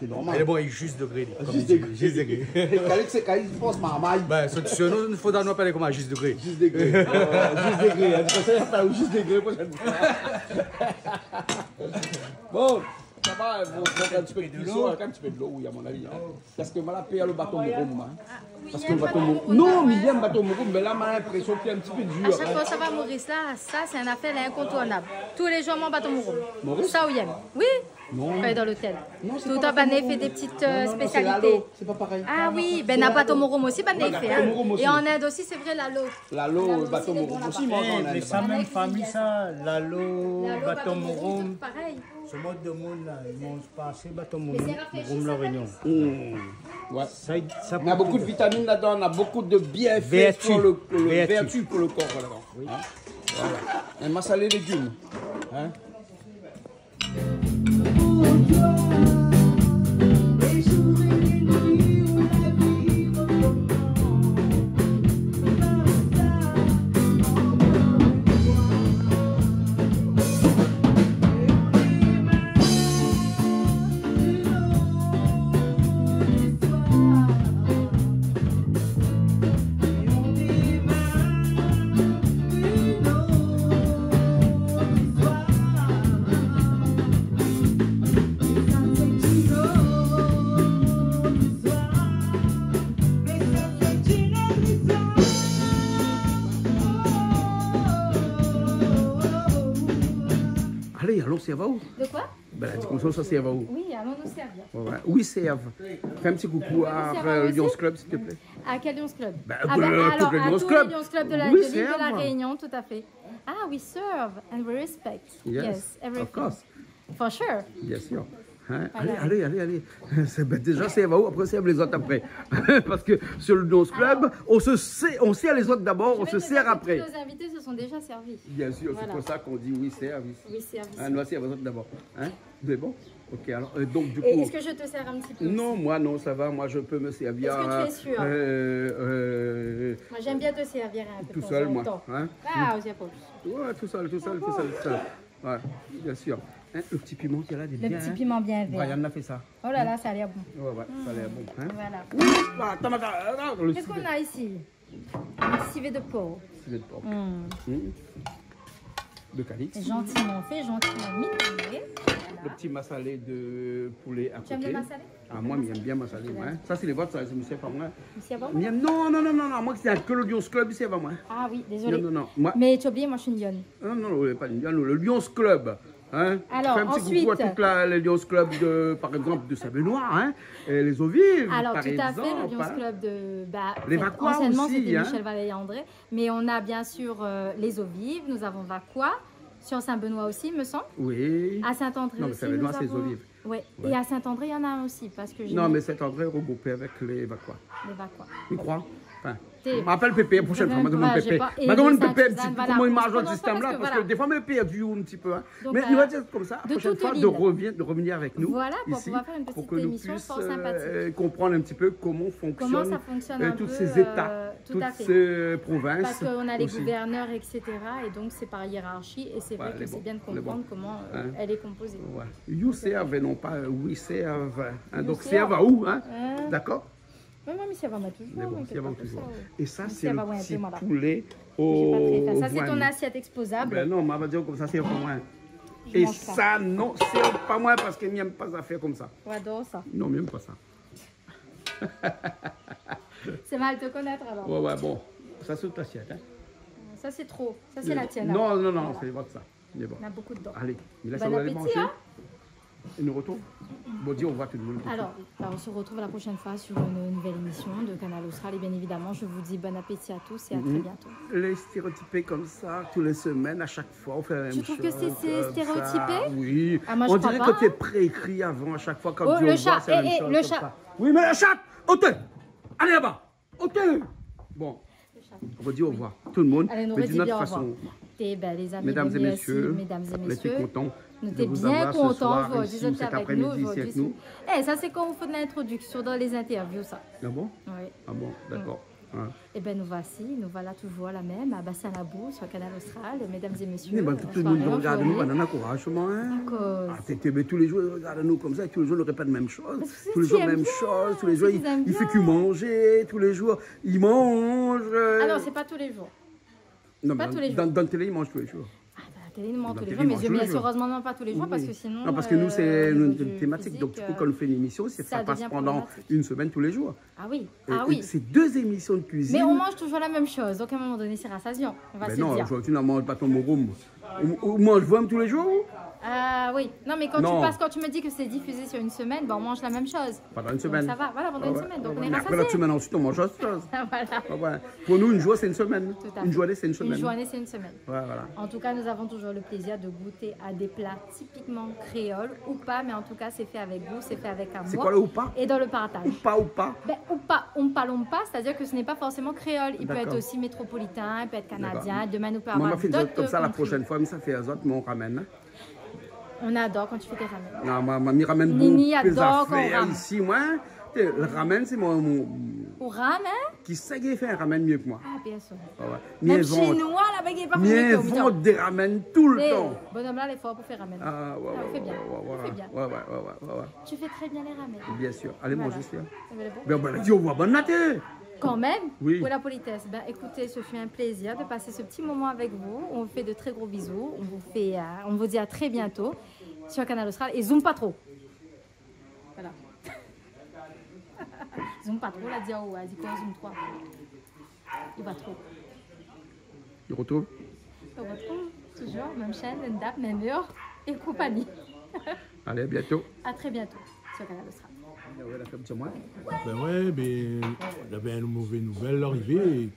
C'est normal. Il est bon, il est juste degré. Juste degré. Calix, c'est Calix, je pense, marmaille. Ben, il faut nous appeler comme un juste degré. Juste degré. Juste degré. Il faut faire juste degré prochaine fois. Bon. Ça va, il faut un petit peu de l'eau, un petit peu de l'eau, oui, à mon avis. Parce que mal payer le bâton mouroum. Parce que le bâton mouroum. Non, mais il y a un bâton mouroum, mais là, j'ai l'impression qu'il est un petit peu dur. À chaque fois, ça va, Maurice, là, ça, c'est un appel incontournable. Tous les jours, mon bâton mouroum. Ça, où il aime. Oui. Non. Quand il est dans l'hôtel. Tout le temps, il fait des petites spécialités. C'est pas pareil. Ah oui, ben, n'a bâton mouroum aussi, ben, il fait. Et en Inde aussi, c'est vrai, l'alo. L'alo, le bâton mouroum aussi, mange en Inde. Mais ça, même famille, ça, l'alo, bâton mouroum. Pareil. Ce mode de monde là, ils ne mangent pas assez bâton mouroum la réunion. Ouais. On a beaucoup de vitamines là-dedans, on a beaucoup de bienfaits pour le vertu pour le corps là-dedans. Oui. Voilà. Un massalé légumes. Hein? Allez, allons, ça va où? De quoi? Ben, comme ça, ça va où? Oui, allons nous servir. Ouais. Oui, serve. Fais un petit coucou à Lions Club, s'il te plaît. À quel Lions Club? Alors, à tous les Lions Club de la oui, ville de la Réunion, tout à fait. Ah, we serve and we respect. Yes, everything. Of course. For sure. Bien sûr. Hein? Allez. Ben, déjà, c'est où, après, c'est les autres après. Parce que sur le Lions Club, on sert les autres d'abord, on se sert après. Tous nos invités se sont déjà servis. Bien sûr, c'est pour ça qu'on dit oui, service. Oui, service. On doit servir les autres d'abord. Hein? C'est bon? Ok, alors, donc du coup... Est-ce que je te sers un petit peu? Non, moi, non, ça va. Moi, je peux me servir... Est-ce que tu es sûr? Moi, j'aime bien te servir un peu. Tout seul, moi. Hein? Ah, aussi, pas. Ouais, tout seul. Ouais, bien sûr. Hein, le petit piment qu'il y a là, il est bien. Le petit piment bien vert. Brian a fait ça. Oh là là, ça a l'air bon. Ouais, ça a l'air bon. Hein? Voilà. Attends. Qu'est-ce qu'on a ici? Un civet de porc. Civet de porc. De Calix. Gentiment fait, gentiment mitonné. Le petit massalé de poulet à côté. Tu aimes le massalé? Ah, moi, j'aime bien massalé. Ouais. Ça, c'est les vôtres, ça, c'est pas moi. C'est pas moi? Non. Moi, c'est que le Lions Club, c'est pas moi. Ah oui, désolé. Non. Moi... Mais tu as oublié, moi, je suis une lionne. Non, pas une lionne, le Lions Club. Hein? Alors, ensuite... coucou à toute les Lions Club, par exemple, de Saint-Benoît, hein? Et les eaux vives, alors, par tout à fait, le Lions Club de... les Vacquois anciennement, aussi, c'était Michel Valet et André. Mais on a bien sûr les eaux vives, nous avons Vacquois. Sur Saint-Benoît aussi, me semble. Oui. À Saint-André aussi. Non, mais Saint-Benoît, c'est les eaux vives. Oui. Et à Saint-André, il y en a un aussi. Parce que non, mais Saint-André est regroupé avec les Vacquois. Les Vacquois. Tu crois? Enfin, je m'appelle Pépé, la prochaine fois, je demande Pépé. Je demande Pépé, comment il marche dans ce système-là, parce que des fois, mes Pépé a vu un petit peu. Mais nous, dire comme ça, la prochaine fois, de revenir avec nous. Voilà, pour pouvoir faire une petite émission fort sympathique. Comprendre un petit peu comment fonctionne toutes ces États, toutes ces provinces. Parce qu'on a les gouverneurs, etc. Et donc, c'est par hiérarchie. Et c'est vrai que c'est bien de comprendre comment elle est composée. You serve et non pas we serve. Donc, serve à où? D'accord? Oui, mais ça va toujours. Et ça, c'est le petit poulet au ça, c'est ton assiette exposable. Ben non, on va dire comme ça, c'est pas moi. Et ça, non, c'est pas moi parce qu'il n'aime pas à faire comme ça. J'adore ça. Non, j'aime pas ça. C'est mal de te connaître alors. Ouais, bon. Ça, c'est toute l'assiette. Hein. Ça, c'est trop. Ça, c'est la tienne. Non, c'est votre ça. On a beaucoup dedans. Allez, il laisse bon appétit, hein? Et nous retournons. Bon, dis au revoir tout le monde. Alors, on se retrouve la prochaine fois sur une nouvelle émission de Canal Austral. Et bien évidemment, je vous dis bon appétit à tous et à très bientôt. Les stéréotypés comme ça, toutes les semaines, à chaque fois, on fait la même chose. Tu trouves que c'est stéréotypé? Oui. Ah, moi, on dirait que c'est préécrit avant, à chaque fois. Quand le chat, le chat. Oui, mais le chat, ôtez. Allez là-bas, ôtez. Bon, on va dire au revoir. Tout le monde. Allez, nous redis bien au revoir. Les amis, mesdames et messieurs, on était contents. Nous étions bien contents de vous avec nous aujourd'hui. Ça, c'est quand on fait de l'introduction dans les interviews, ça. Ah bon? Oui. Ah bon, d'accord. Et bien, nous voilà toujours la même, à Bassin-Labou, sur Canal Austral, mesdames et messieurs. Mais tout le monde regarde nous, on a courage, mais tous les jours, ils regardent nous comme ça, et tous les jours, ils ne répètent la même chose. Tous les jours, la même chose. Tous les jours, il fait que manger. Tous les jours, il mange. Ah non, c'est pas tous les jours. Non, pas tous les jours. Dans la télé, il mange tous les jours. Tous les jours, mais bien heureusement non pas tous les jours parce que sinon... Non, parce que nous c'est une thématique, donc du coup quand on fait une émission, ça passe pendant une semaine tous les jours. Ah oui, c'est 2 émissions de cuisine. Mais on mange toujours la même chose, donc à un moment donné c'est rassasiant, on va se dire. Non, aujourd'hui on ne mange pas ton morum. On mange vraiment tous les jours? Oui, non mais quand tu me dis que c'est diffusé sur une semaine, on mange la même chose. Pendant une semaine. Donc, ça va, voilà, pendant une semaine, donc on est rassasié. Après la semaine ensuite on mange autre chose. Voilà. Pour nous une journée c'est une semaine. Une journée c'est une semaine. Une journée c'est une semaine. Voilà. En tout cas nous avons toujours le plaisir de goûter à des plats typiquement créoles ou pas, mais en tout cas c'est fait avec goût, c'est fait avec amour. C'est quoi le ou pas? Et dans le partage. Ou pas? Ou pas, c'est-à-dire que ce n'est pas forcément créole. Il peut être aussi métropolitain, il peut être canadien. Demain nous peut avoir d'autres countries. Comme ça la prochaine fois, mais ça fait un autre, mais on ramène. On adore quand tu fais tes ramen. Non, mamie ramène Nini beaucoup adore quand on ramène. Ici, moi, le ramen, c'est mon... Au ramen? Qui sait qui fait un ramen mieux que moi. Ah, bien sûr. Même chinois, là-bas, il n'est pas fait. Ils vendent des ramen tout le temps. Bonhomme là, il est fort pour faire ramen. On fait bien. Ouais. Tu fais très bien les ramen. Bien sûr. Allez manger, c'est bien. Dis au revoir, bonne natte. Quand même, oui. Pour la politesse. Écoutez, ce fut un plaisir de passer ce petit moment avec vous. On vous fait de très gros bisous. On vous dit à très bientôt sur Canal Austral. Et zoom pas trop. Voilà. Zoom pas trop, là, dis oh, dis quoi, zoom 3. Il va trop. Il retourne. Il va trop. toujours, même chaîne, même date, même heure et compagnie. Allez, à bientôt. À très bientôt sur Canal Austral. Ben ouais, ben, il y avait une mauvaise nouvelle arrivée.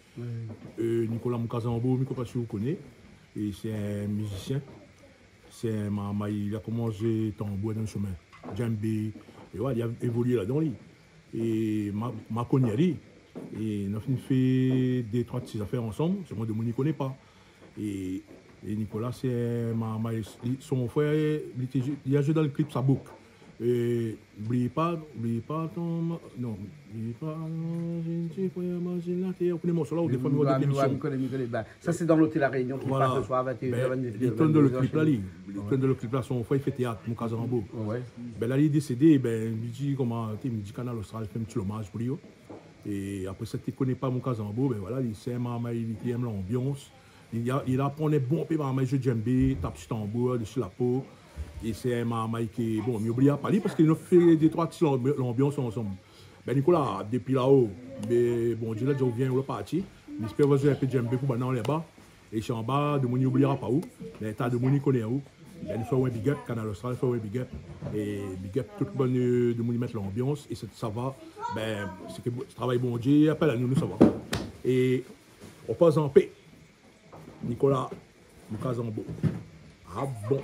Nicolas Moukazambo, je ne sais pas si vous connaissez, et c'est un musicien. Il a commencé tambour dans le chemin, djembé, et ouais, il a évolué là-dedans. Et ma connu, et on a fait des trois de ces affaires ensemble, c'est moi de moi, ne connais pas. Et Nicolas, c'est son frère, il a joué dans le clip Sabouk. N'oubliez pas ton. Non, n'oubliez pas. Je ne sais pas, imagine la terre. Vous connaissez le morceau là, ou des fois, ça, c'est dans l'hôtel La Réunion qui passe ce soir à 21h. Il tourne dans le clip là, son frère, il fait théâtre, mon Casambo. Ben là, il est décédé, ben, il dit comment, il me dit Canal Austral, fait un petit hommage pour lui. Et après ça, tu ne connais pas mon Casambo, ben voilà, il sait, il aime l'ambiance. Il apprend des bons pays, il joue djembé, tape sur tambour, dessus la peau. Et c'est un maman qui est bon, mais n'oubliez pas parce qu'il nous fait des trois petits l'ambiance ensemble. Ben Nicolas, depuis là-haut, ben bon, Dieu là, je reviens au parti. J'espère que vous avez un peu de djembé pour maintenant les bas. Et je suis en bas, de mon n'oubliera pas où. Mais t'as de mon connaît où. Ben il faut un big up, Canal Austral, il faut un big up. Et big up, toute bonne de mon mettre l'ambiance. Et ça va. Ben, c'est que ce travail bon Dieu, appelle à nous, ça va. Et on passe en paix. Nicolas Moukazambo. Ah bon.